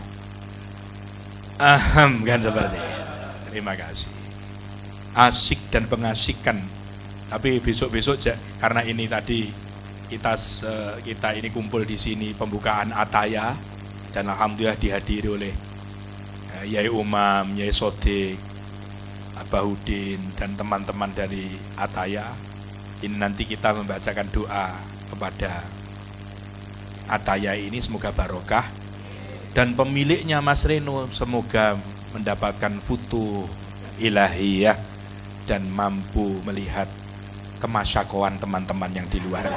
kan seperti itu. Terima kasih. Asik dan pengasikan. Tapi besok-besok karena ini tadi kita ini kumpul di sini pembukaan Ataya dan alhamdulillah dihadiri oleh Yai Umam, Yai Sodik, Abahudin dan teman-teman dari Ataya. Ini nanti kita membacakan doa kepada Ataya ini, semoga barokah, dan pemiliknya Mas Reno semoga mendapatkan futuh ilahiyah dan mampu melihat kemasyakohan teman-teman yang di luar.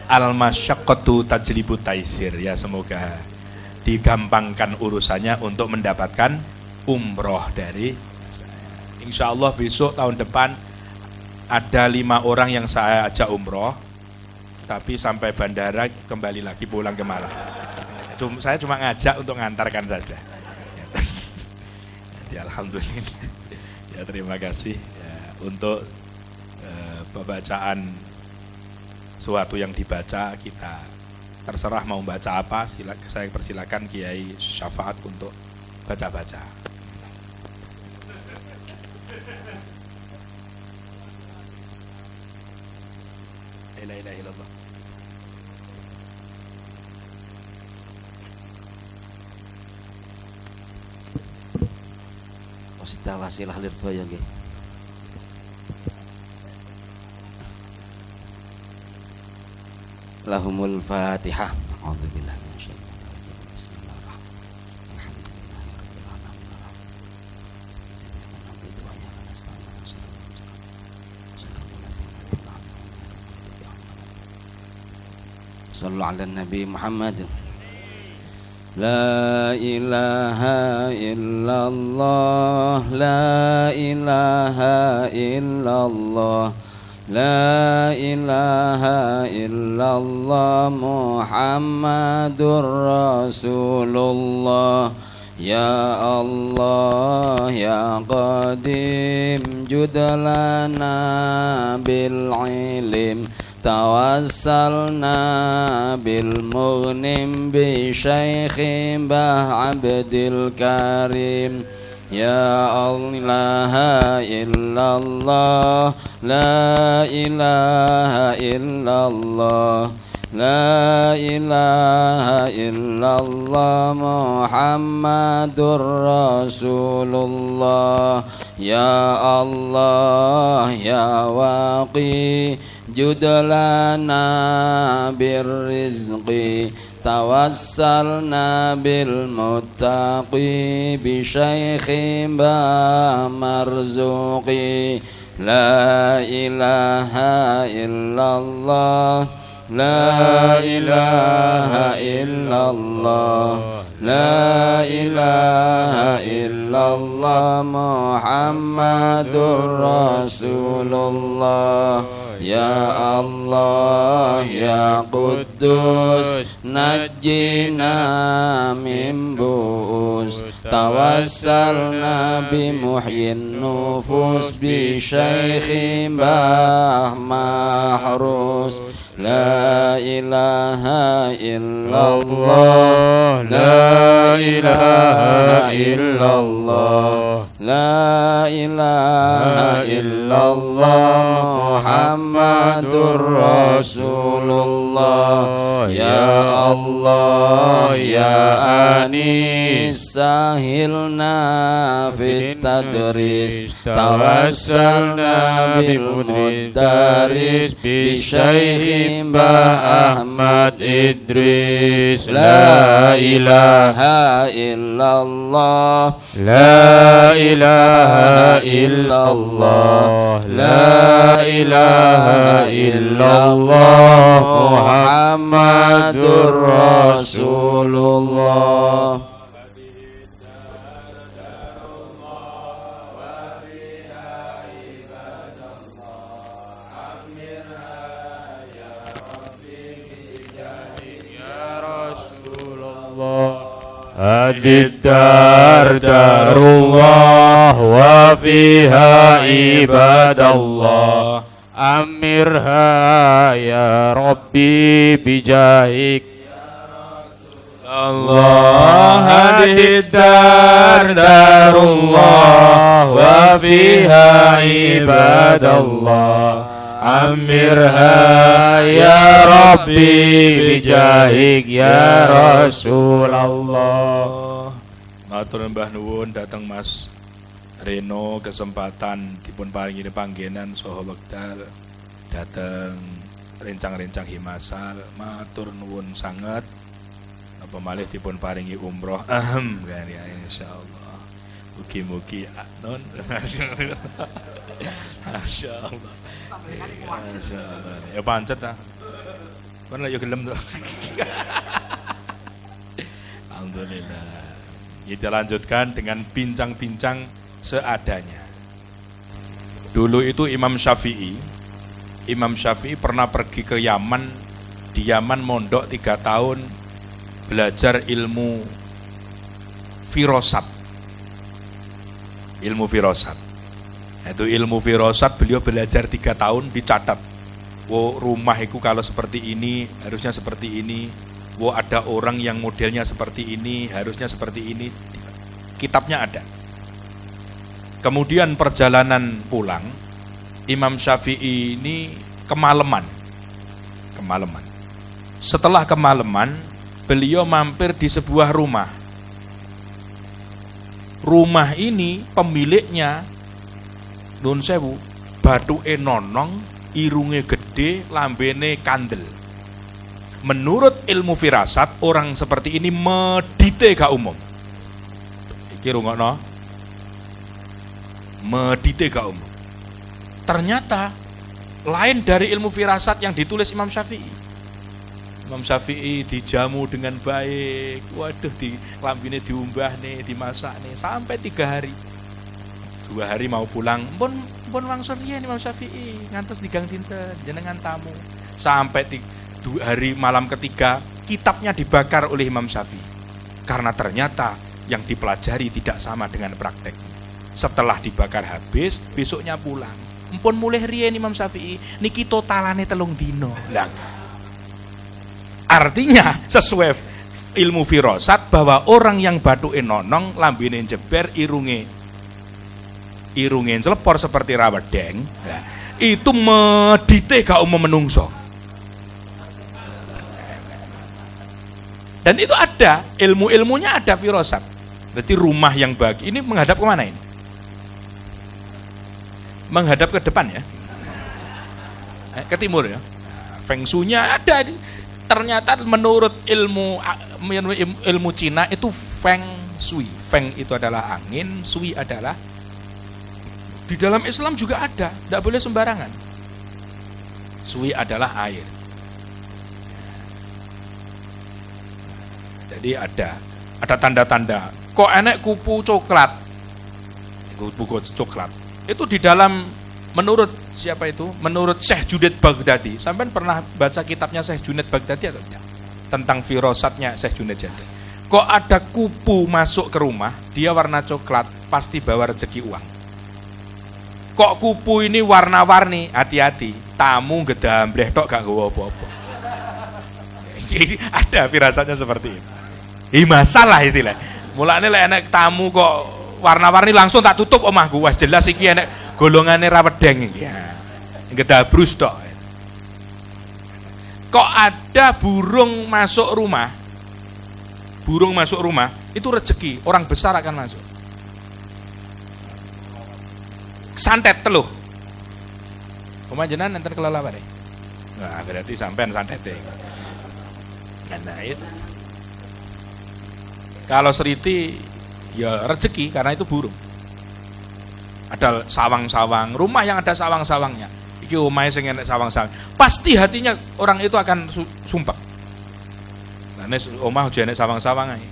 Al-masyaqqatu tajlibu taisir, ya semoga digampangkan urusannya untuk mendapatkan umroh dari saya. Insya Allah besok tahun depan ada 5 orang yang saya ajak umroh, tapi sampai bandara kembali lagi pulang ke Malang. Saya cuma ngajak untuk ngantarkan saja. Ya, alhamdulillah. Ya, terima kasih ya, untuk pembacaan suatu yang dibaca. Kita terserah mau baca apa, saya persilakan Kiai Syafaat untuk baca-baca. La ilaha illallah. Wasita wasilah lirboyo nggih. Lahumul Fatihah. A'udzubillahi minasyaitonir rajim. Bismillahirrahmanirrahim. Sallu ala Nabi Muhammad. La ilaha illallah, la ilaha illallah, La ilaha illallah Muhammadur Rasulullah. Ya Allah ya Qadim judlana bil ilim tawassalna bil mughnim bi Syekh Mbah Abdul Karim. Ya Allah illallah la ilaha illallah la ilaha illallah Muhammadur Rasulullah. Ya Allah ya Waqi judlana birrizqi tawassalna bil muttaqi bi Syekh Mbah Marzuqi. La ilaha illallah la ilaha illallah la ilaha illallah Muhammadur Rasulullah. Ya Allah ya Quddus najjina min bu'us tawassalna bi muhyin nufus bi Syekh Mbah Mahrus. La ilaha illallah la ilaha illallah la ilaha illallah Muhammadur Rasulullah. Ya Allah ya Anis sahilna fit tadris tawassalna bil mudaris bi Syekh Mbah Ahmad Idris. La ilaha illallah la ilaha illallah la ilaha illallah Muhammadur Rasulullah. Hadid dar darullah wa fiha ibadallah amirha ya Rabbi bijahik Allah. Hadid dar darullah wa fiha ibadallah amirha ya Rabbi bijahik ya Rasulullah. Matur mbah nuwun dateng Mas Reno kesempatan dipun paringi panggenan saha wekdal dateng rencang-rencang Himasal. Matur nuwun sanget apa malih dipun paringi umroh kan ya insyaallah. Mugi-mugi non masyaallah. Ya pancet ah. Kan lah ya gelem tuh. Alhamdulillah. Kita lanjutkan dengan bincang-bincang seadanya. Dulu itu Imam Syafi'i pernah pergi ke Yaman. Di Yaman mondok 3 tahun belajar ilmu firosat. Itu ilmu firosat beliau belajar 3 tahun dicatat. Rumah itu kalau seperti ini harusnya seperti ini. Ada orang yang modelnya seperti ini harusnya seperti ini. Kitabnya ada. Kemudian perjalanan pulang Imam Syafi'i ini kemalaman. Setelah kemalaman beliau mampir di sebuah rumah. Rumah ini pemiliknya nun sewu batuke nonong, irunge gede, lambene kandel. Menurut ilmu firasat orang seperti ini medite gak umum. Iki rungokno. Medite gak umum. Ternyata lain dari ilmu firasat yang ditulis Imam Syafi'i. Imam Syafi'i dijamu dengan baik. Waduh, di lambene diumbah nih, dimasak nih sampai 3 hari. 2 hari mau pulang, pun wangsul riyen Imam Syafi'i ngantos 3 dinten jenengan tamu. Sampai 2 hari malam ketiga kitabnya dibakar oleh Imam Syafi'i. Karena ternyata yang dipelajari tidak sama dengan praktek. Setelah dibakar habis, besoknya pulang. Empun mulih riyen Imam Syafi'i niki totalane 3 dino. Lah. Artinya sesuai ilmu firasat bahwa orang yang bathuke nonong, lambene jeber, irunge celepor seperti rawedeng, ya, itu medite gak umum menungso. Dan itu ada, ilmu-ilmunya ada firasat. Berarti rumah yang bagi ini menghadap kemana ini? Menghadap ke depan ya, ke timur ya. Feng Shui-nya ada. Ternyata menurut ilmu Cina itu Feng Shui. Feng itu adalah angin, Shui adalah. Di dalam Islam juga ada, tidak boleh sembarangan. Shui adalah air. Jadi ada tanda-tanda. Kok enek kupu coklat? Kupu coklat. Itu di dalam, menurut siapa itu? Menurut Syekh Junaid Baghdadi. Sampai pernah baca kitabnya Syekh Junaid Baghdadi atau tidak? Tentang firasatnya Syekh Junaid Baghdadi. Kok ada kupu masuk ke rumah, dia warna coklat, pasti bawa rezeki uang. Kok kupu ini warna-warni, hati-hati, tamu gedambleh tok gak nggawa apa-apa. Ada firasatnya seperti itu. Masalah istilah. Mulane lek enek tamu kok warna-warni langsung tak tutup omahku, wis jelas iki enek golongane rawedeng iki. Gedabrus tok. Kok ada burung masuk rumah? Burung masuk rumah itu rezeki, orang besar akan masuk. Santet teluh. Pemajenan enten kelala bare. Nah, berarti sampean santete. Nah, itu. Kalau seriti ya rezeki karena itu burung. Ada sawang-sawang, rumah yang ada sawang-sawangnya. Iki omahe sing enek sawang-sawang. Pasti hatinya orang itu akan sumpek. Lah nek omah aja enek sawang-sawang ae.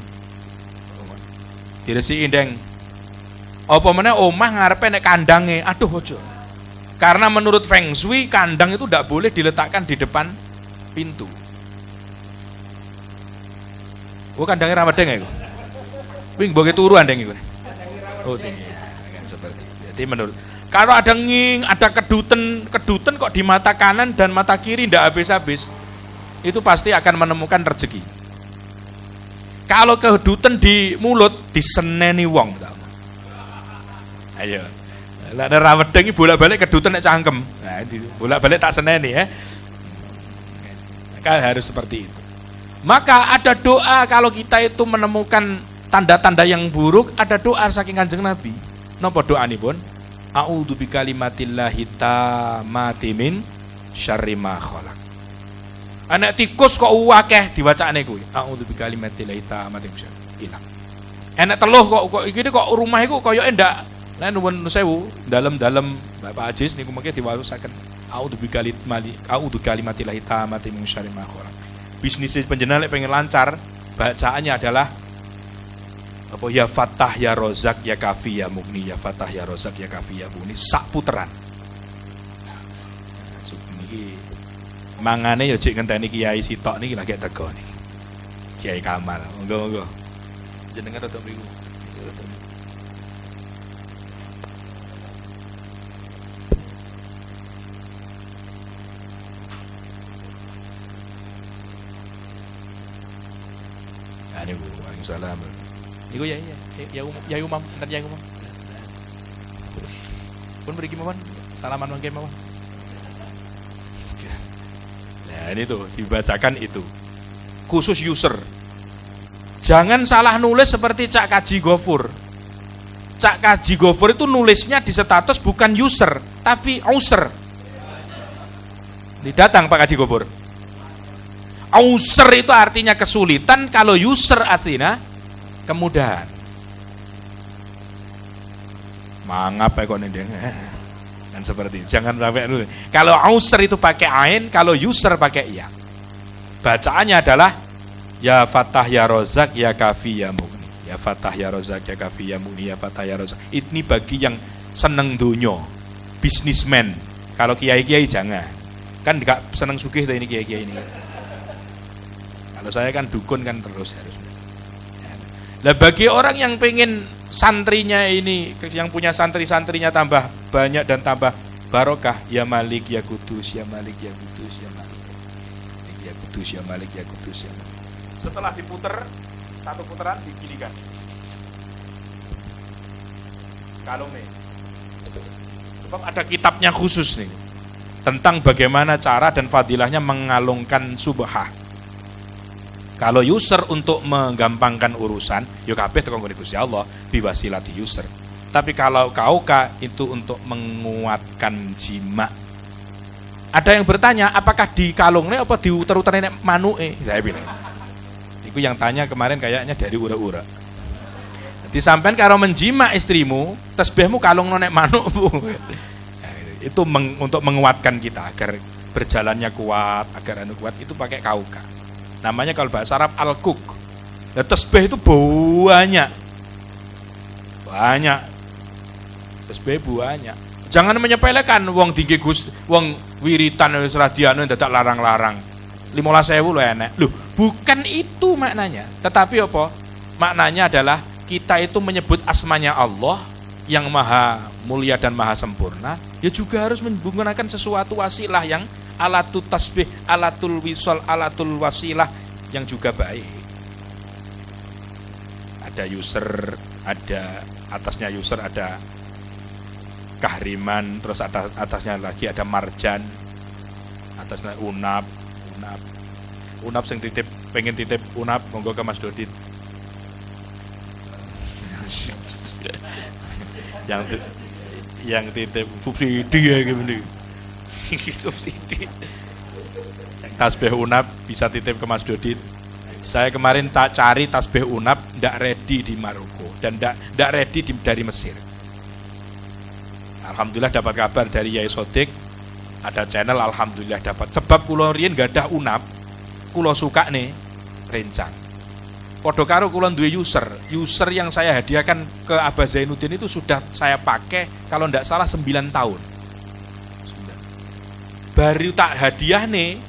Diresiki ndeng. Apa meneh omah ngarepe nek kandange, aduh ojo. Karena menurut Feng Shui kandang itu tidak boleh diletakkan di depan pintu. Oh kandangnya ramadeng ya? Wing boge turu andeng iku. Oh tinggi. Kan seperti itu. Jadi menurut kalau ada ada keduten kok di mata kanan dan mata kiri ndak habis-habis, itu pasti akan menemukan rezeki. Kalau keduten di mulut diseneni wong. Ayo. Lah ada rawedeng bolak-balik keduten nek cangkem. Nah, bolak-balik tak seneni ya. Kan harus seperti itu. Maka ada doa kalau kita itu menemukan tanda-tanda yang buruk, ada doa saking Kanjeng Nabi. Napa doanipun? A'udzu bikalimatillahi tammati min syarri ma khalaq. Anak tikus kok akeh diwacane kuwi. A'udzu bikalimatillahi tammati min syarri ilang. Enak teluh kok iki kok rumah iku koyoke ndak. Lah nuwun sewu, dalem-dalem Bapak Ajis niku mengke diwaosaken a'udzu bikalimatillahi tammati min syarri ma khalaq. Bisnis panjenengan lek pengen lancar, bacaannya adalah apa ya Fatah ya Rozak ya Kafi ya Mugni ya Fatah ya Rozak ya Kafi ya Mugni sak puteran. Niki mangane ya cek ngenteni Kiai Sitok niki lagi teko niki. Kiai Kamal, monggo. Jenengan rada mriku. Waalaikumsalam. Niku ya umam, enten ya umam. Pun beri mawon, salaman mangke mawon. Nah, ini tuh dibacakan itu. Khusus user. Jangan salah nulis seperti Cak Kaji Gofur. Cak Kaji Gofur itu nulisnya di status bukan user, tapi user. Datang Pak Kaji Gofur. User itu artinya kesulitan, kalau user artinya kemudahan. Mangap ya kok nendeng. Dan seperti itu. Jangan sampai dulu. Kalau user itu pakai ain, kalau user pakai iya. Bacaannya adalah ya Fatah ya Rozak ya Kafi ya Mugni. Ya Fatah ya Rozak ya Kafi ya Mugni ya Fatah ya Rozak. Ini bagi yang seneng dunyo, bisnismen. Kalau kiai-kiai jangan. Kan enggak seneng sugih ini kiai-kiai ini. Kalau saya kan dukun kan terus harus. Nah, bagi orang yang pengen santrinya ini, yang punya santri-santrinya tambah banyak dan tambah barokah, ya Malik ya Kudus, ya Malik ya Kudus, ya Malik ya Kudus, ya Malik ya Kudus, ya Malik. Setelah diputer satu putaran diginikan. Kalau nih, sebab ada kitabnya khusus nih tentang bagaimana cara dan fadilahnya mengalungkan subhah. Kalau user untuk menggampangkan urusan, yo kabeh teko nggone Gusti Allah biwasilati user. Tapi kalau kauka itu untuk menguatkan jima. Ada yang bertanya, apakah di kalungnya apa diuter-uter nek manuke? Saya bilang. Itu yang tanya kemarin kayaknya dari ura-ura. Jadi sampean karo menjima istrimu, tasbihmu kalung nek manuk, Bu. Itu untuk menguatkan kita agar berjalannya kuat, agar anu kuat itu pakai kauka. Namanya kalau bahasa Arab al-kuk. Nah, tasbih itu banyak. Tasbih banyak. Jangan menyepelekan wong tinggi Gus, wong wiritan wis radiano dadak larang-larang. 15.000 lho enek. Loh, bukan itu maknanya. Tetapi apa? Maknanya adalah kita itu menyebut asmanya Allah yang maha mulia dan maha sempurna, ya juga harus menggunakan sesuatu wasilah yang alatul tasbih, alatul wisol, alatul wasilah yang juga baik. Ada user, ada atasnya user, ada kahriman, terus atasnya lagi ada marjan, atasnya unap sing titip, pengen titip unap, monggo ke Mas Dodit. yang titip subsidi ya gimana? Subsidi. Tasbih unap bisa titip ke Mas Dodit. Saya kemarin tak cari tasbih unap ndak ready di Maroko dan ndak ready dari Mesir. Alhamdulillah dapat kabar dari Yai Sodik, ada channel, alhamdulillah dapat. Sebab kula riyen gak ada unap, kula suka nih rencang. Podo karo kula duwe user yang saya hadiahkan ke Abah Zainuddin itu sudah saya pakai kalau ndak salah 9 tahun. Baru tak hadiah nih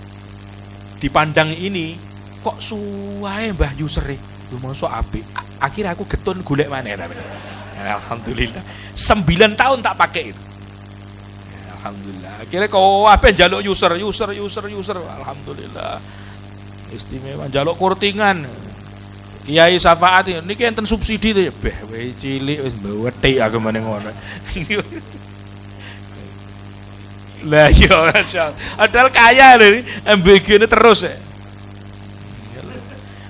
dipandang ini kok suwae Mbah usere. Lho mosok apik. Akhirnya aku getun golek maneh tapi. Alhamdulillah. 9 tahun tak pakai itu. Alhamdulillah. Akhirnya kok apa njaluk user. Alhamdulillah. Istimewa njaluk kurtingan. Kiai Safaat niki enten subsidi to ya. Beh wae cilik wis mbewethik aku meneng ngono. Lah ya masyaallah. Padahal kaya lho MBG ini terus.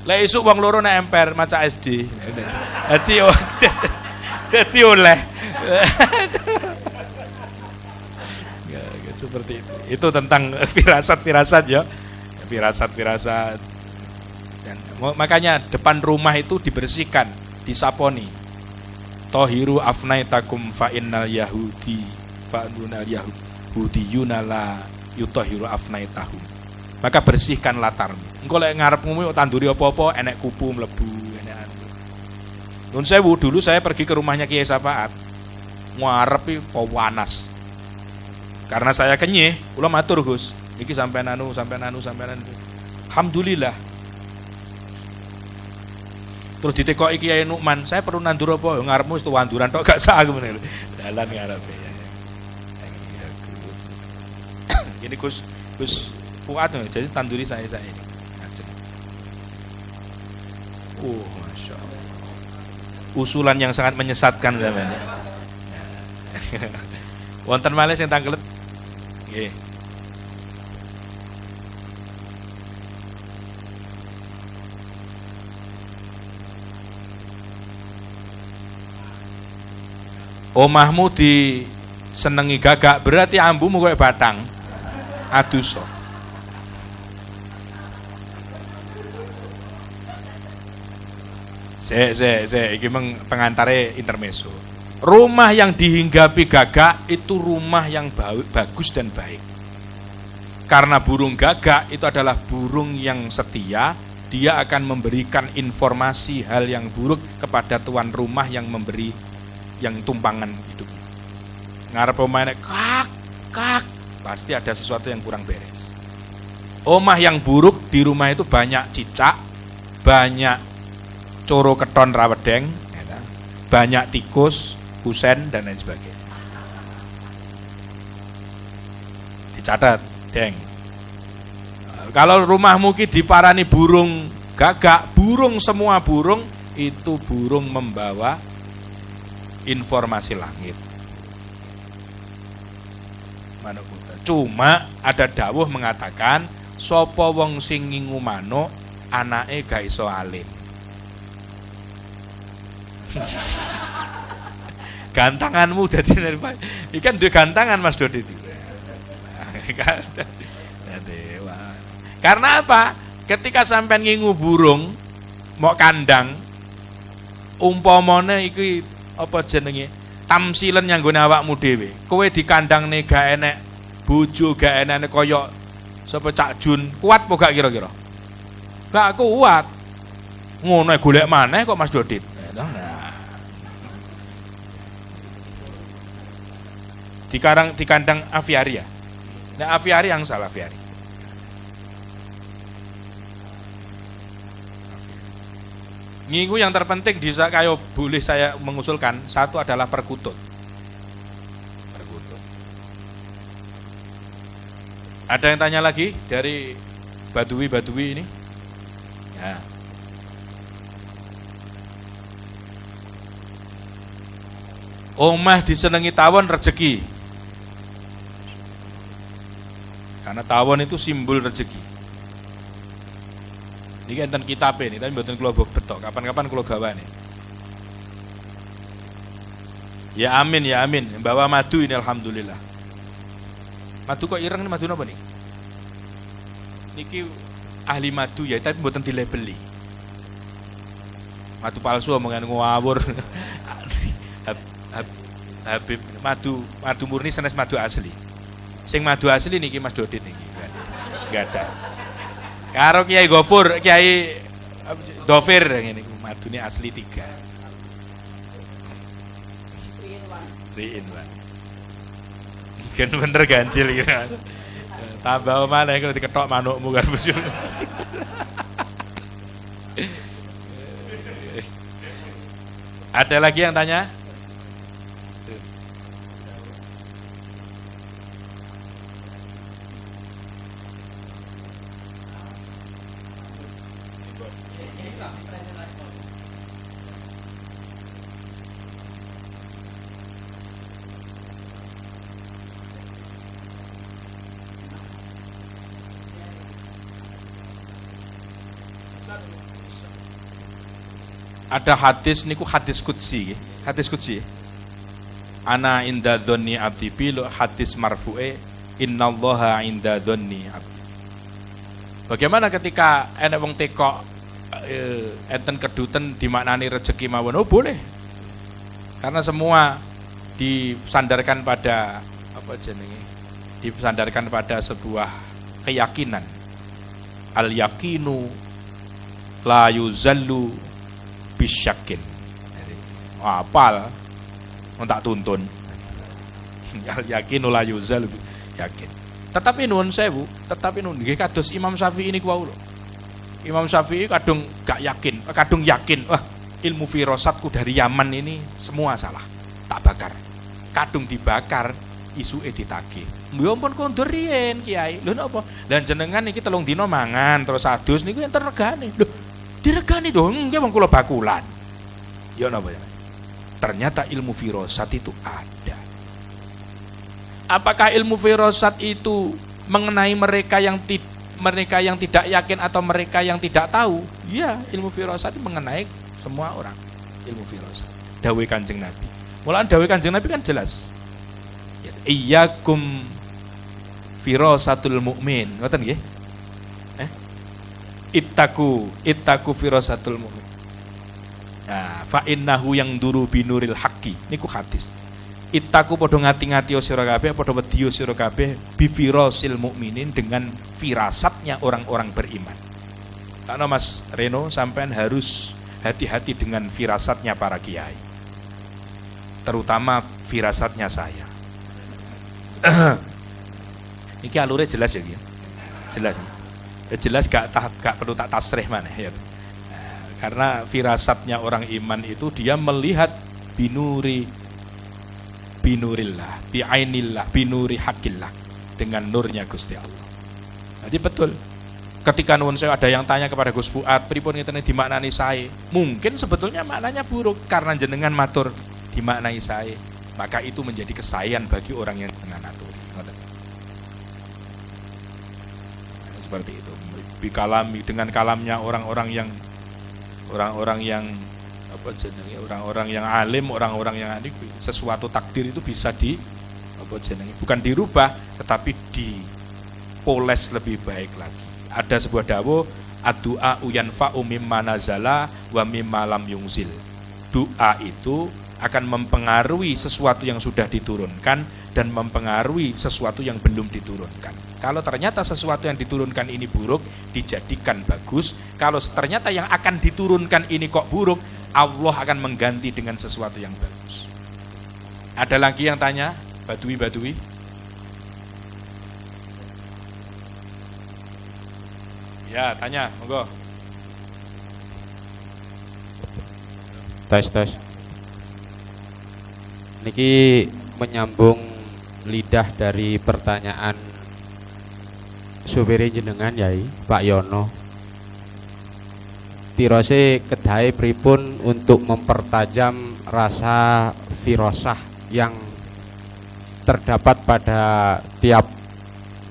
Lah isuk wong loro nek emper maca SD. Dadi oleh. Ya, seperti itu. Itu tentang firasat-firasat ya. Firasat-firasat. Dan makanya depan rumah itu dibersihkan, disaponi. Tohiru afnaitakum fa innal yahudi fa innal yahudiyuna la yutahiru afnaitahum. Maka bersihkan latarmu. Engko lek ngarepmu tanduri apa-apa enek kupu mlebu, enek anu. Nun sewu dulu saya pergi ke rumahnya Kiai Safaat. Ngarepi panas. Karena saya kenyih, kula matur Gus, iki sampean anu. Alhamdulillah. Terus ditekoki Kiai Nukman, saya perlu nandur apa? Ngarepmu wis wanduran tok gak sah aku meneh. Dalan ngarepe. Ini Gus Fuad jadi tanduri saya ini. Masya Allah. Usulan yang sangat menyesatkan namanya. Wonten malih sing tangkelet. Nggih. Omahmu disenengi gagak, berarti ambumu koyo batang. Adus. Iki pengantare intermezzo. Rumah yang dihinggapi gagak itu rumah yang bagus dan baik. Karena burung gagak itu adalah burung yang setia, dia akan memberikan informasi hal yang buruk kepada tuan rumah yang memberi yang tumpangan hidup. ngarep omahe kak, pasti ada sesuatu yang kurang beres. Omah yang buruk di rumah itu banyak cicak, banyak coro keton rawedeng, banyak tikus, kusen dan lain sebagainya. Dicatat, deng. Kalau rumahmu ki diparani burung gagak, burung semua burung itu burung membawa informasi langit. Cuma ada dawuh mengatakan sapa wong sing ngingu manuk anake ga iso alim. Gantanganmu dadi ikan duwe gantangan Mas Dodi. Karena apa? Ketika sampean ngingu burung mau kandang umpamane iki apa jenenge? Tamsilen nyanggone awakmu dhewe. Kowe dikandangne gak enek bojo, gak enek kaya sapa Cak Jun, kuat apa gak kira-kira? Gak kuat. Ngono golek maneh kok Mas Dodit. Di kandang aviari ya. Nah, aviari yang salah aviari. Ngingu yang terpenting bisa kayo boleh saya mengusulkan satu adalah perkutut. Ada yang tanya lagi dari Badui ini? Ya. Omah disenengi tawon rezeki. Karena tawon itu simbol rezeki. Ini enten kitab ini, tapi mboten kula betok. Kapan-kapan kula gawane. Ya amin, ya amin. Bawa madu ini alhamdulillah. Madu kok ireng ini madu napa nih? Niki ahli madu ya, tapi mboten dilabeli. Madu palsu omongan ngawur. Habib madu murni sanes madu asli. Sing madu asli niki Mas Dodit niki. Enggak ada. Karo Kiai Gofur, Kiai Dofir ngene madune asli 3. Riin, Pak. Kan bener ganjil gitu. Tambah mana kalau diketok manukmu kan bos. Ada lagi yang tanya? Ada hadis niku hadis qudsi. Hadis qudsi. Ana inda dzanni abdi bil hadis marfu'e innallaha inda dzanni abdi. Bagaimana ketika enek wong tekok enten keduten dimaknani rezeki mawon? Oh boleh. Karena semua disandarkan pada apa jenenge? Disandarkan pada sebuah keyakinan. Al yaqinu la yuzallu bisyakin. Apal tak tuntun. Al yaqinu la yuzallu yakin. Tetapi nuwun sewu, tetapi nuwun nggih kados Imam Syafi'i niku wau lho. Imam Syafi'i kadung gak yakin, kadung yakin. Wah, ilmu firasatku dari Yaman ini semua salah. Tak bakar. Kadung dibakar, isuke ditagih. Ya ampun kondur riyen Kiai. Lho napa? Lah jenengan iki 3 dina mangan terus adus niku enten regane. Lho, diregani dong, nggih wong kula bakulan. Ya napa ya? Ternyata ilmu firasat itu ada. Apakah ilmu firasat itu mengenai mereka yang tidak yakin atau mereka yang tidak tahu? Ya, ilmu firasat itu mengenai semua orang. Ilmu firasat. Dawuh Kanjeng Nabi. Mulaan dawuh Kanjeng Nabi kan jelas. Iyyakum firasatul mukmin. Ngoten nggih? Ittaku firasatul mukmin. Nah, fa innahu yang duru binuril haqqi. Niku hadis. Ittaku padha ngati-ngati sira kabeh, padha wedi sira kabeh bi firasil mukminin dengan firasatnya orang-orang beriman. Karena Mas Reno sampean harus hati-hati dengan firasatnya para kiai. Terutama firasatnya saya. Iki alure jelas ya, Ki. Jelas. Jelas gak perlu tak tasrih mana ya. Karena firasatnya orang iman itu dia melihat binurillah, bi'ainillah, binuri hakillah, dengan nurnya Gusti Allah. Jadi betul. Ketika nuwun sewu ada yang tanya kepada Gus Fuad, pripun ngeten dimaknani sae? Mungkin sebetulnya maknanya buruk karena jenengan matur dimaknai sae. Maka itu menjadi kesayan bagi orang yang dengan aturi. Seperti itu. Bikalami dengan kalamnya orang-orang yang apa jenenge, orang-orang yang alim, orang-orang yang adik, sesuatu takdir itu bisa apa jenenge, bukan dirubah tetapi dipoles lebih baik lagi. Ada sebuah dawuh, ad-du'a yanfa'u mimma nazala wa mimma lam yunzil. Doa itu akan mempengaruhi sesuatu yang sudah diturunkan dan mempengaruhi sesuatu yang belum diturunkan. Kalau ternyata sesuatu yang diturunkan ini buruk, dijadikan bagus. Kalau ternyata yang akan diturunkan ini kok buruk, Allah akan mengganti dengan sesuatu yang bagus. Ada lagi yang tanya? Badui? Ya, tanya, monggo. Tes. Niki menyambung lidah dari pertanyaan supir jenengan Yai, Pak Yono. Tirose kedai pripun untuk mempertajam rasa firasah yang terdapat pada tiap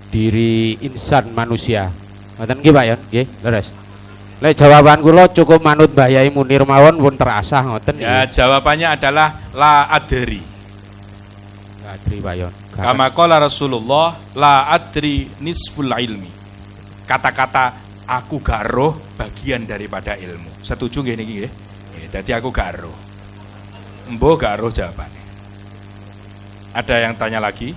diri insan manusia. Ngoten nggih Pak Yon, nggih, leres. Lek jawaban kula cukup manut Mbah Yai Munir mawon pun terasah ngoten. Ya, jawabannya adalah la adri. La adri Pak Yon. Kama qala Rasulullah, la adri nisful ilmi. Kata-kata aku gak roh bagian daripada ilmu. Setuju nggih niki nggih? Nggih, dadi aku gak roh. Mbok gak roh jawabannya. Ada yang tanya lagi?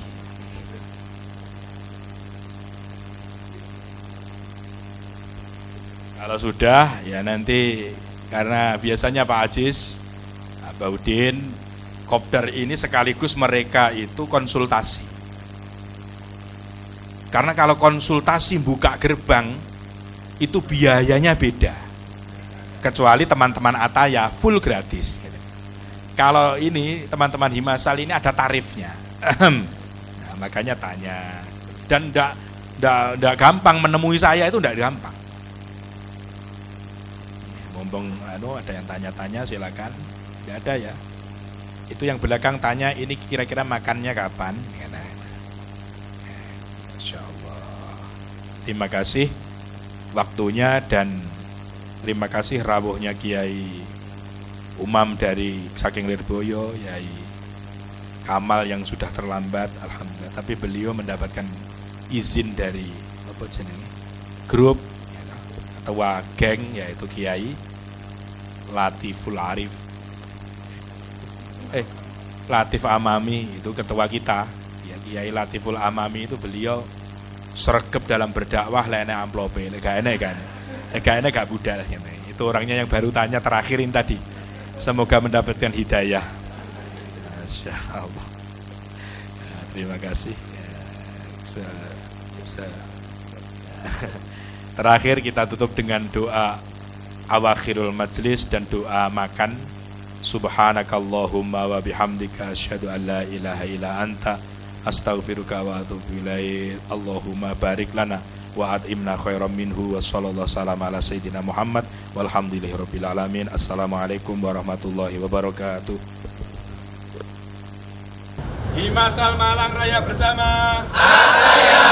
Kalau sudah, ya nanti karena biasanya Pak Aziz, Pak Udin, Kopdar ini sekaligus mereka itu konsultasi. Karena kalau konsultasi buka gerbang, itu biayanya beda. Kecuali teman-teman Ataya, full gratis. Kalau ini, teman-teman Himasal ini ada tarifnya. Nah, makanya tanya. Dan enggak gampang menemui saya, itu enggak gampang. Ngomong ada yang tanya-tanya silakan. Tidak ada ya. Itu yang belakang tanya ini kira-kira makannya kapan? Masya Allah. Terima kasih waktunya dan terima kasih rawuhnya Kiai Umam dari Saking Lirboyo, Yai Kamal yang sudah terlambat, alhamdulillah. Tapi beliau mendapatkan izin dari grup ketua geng yaitu Kiai Latiful Arif, Latif Amami itu ketua kita ya, Kiai Latiful Amami itu beliau sregep dalam berdakwah lene amplope gak enek kan gak budal gitu. Itu orangnya yang baru tanya terakhirin tadi, semoga mendapatkan hidayah. Masya Allah. Nah, terima kasih terakhir kita tutup dengan doa awakhirul majlis dan doa makan. Subhanakallahumma wa bihamdika asyhadu an la ilaha illa anta astaghfiruka wa atubu ilaik. Allahumma barik lana wa at'imna khairan minhu wa sallallahu salam ala sayyidina Muhammad walhamdulillahirabbil alamin. Assalamualaikum warahmatullahi wabarakatuh. Himasal Malang Raya bersama Ataya.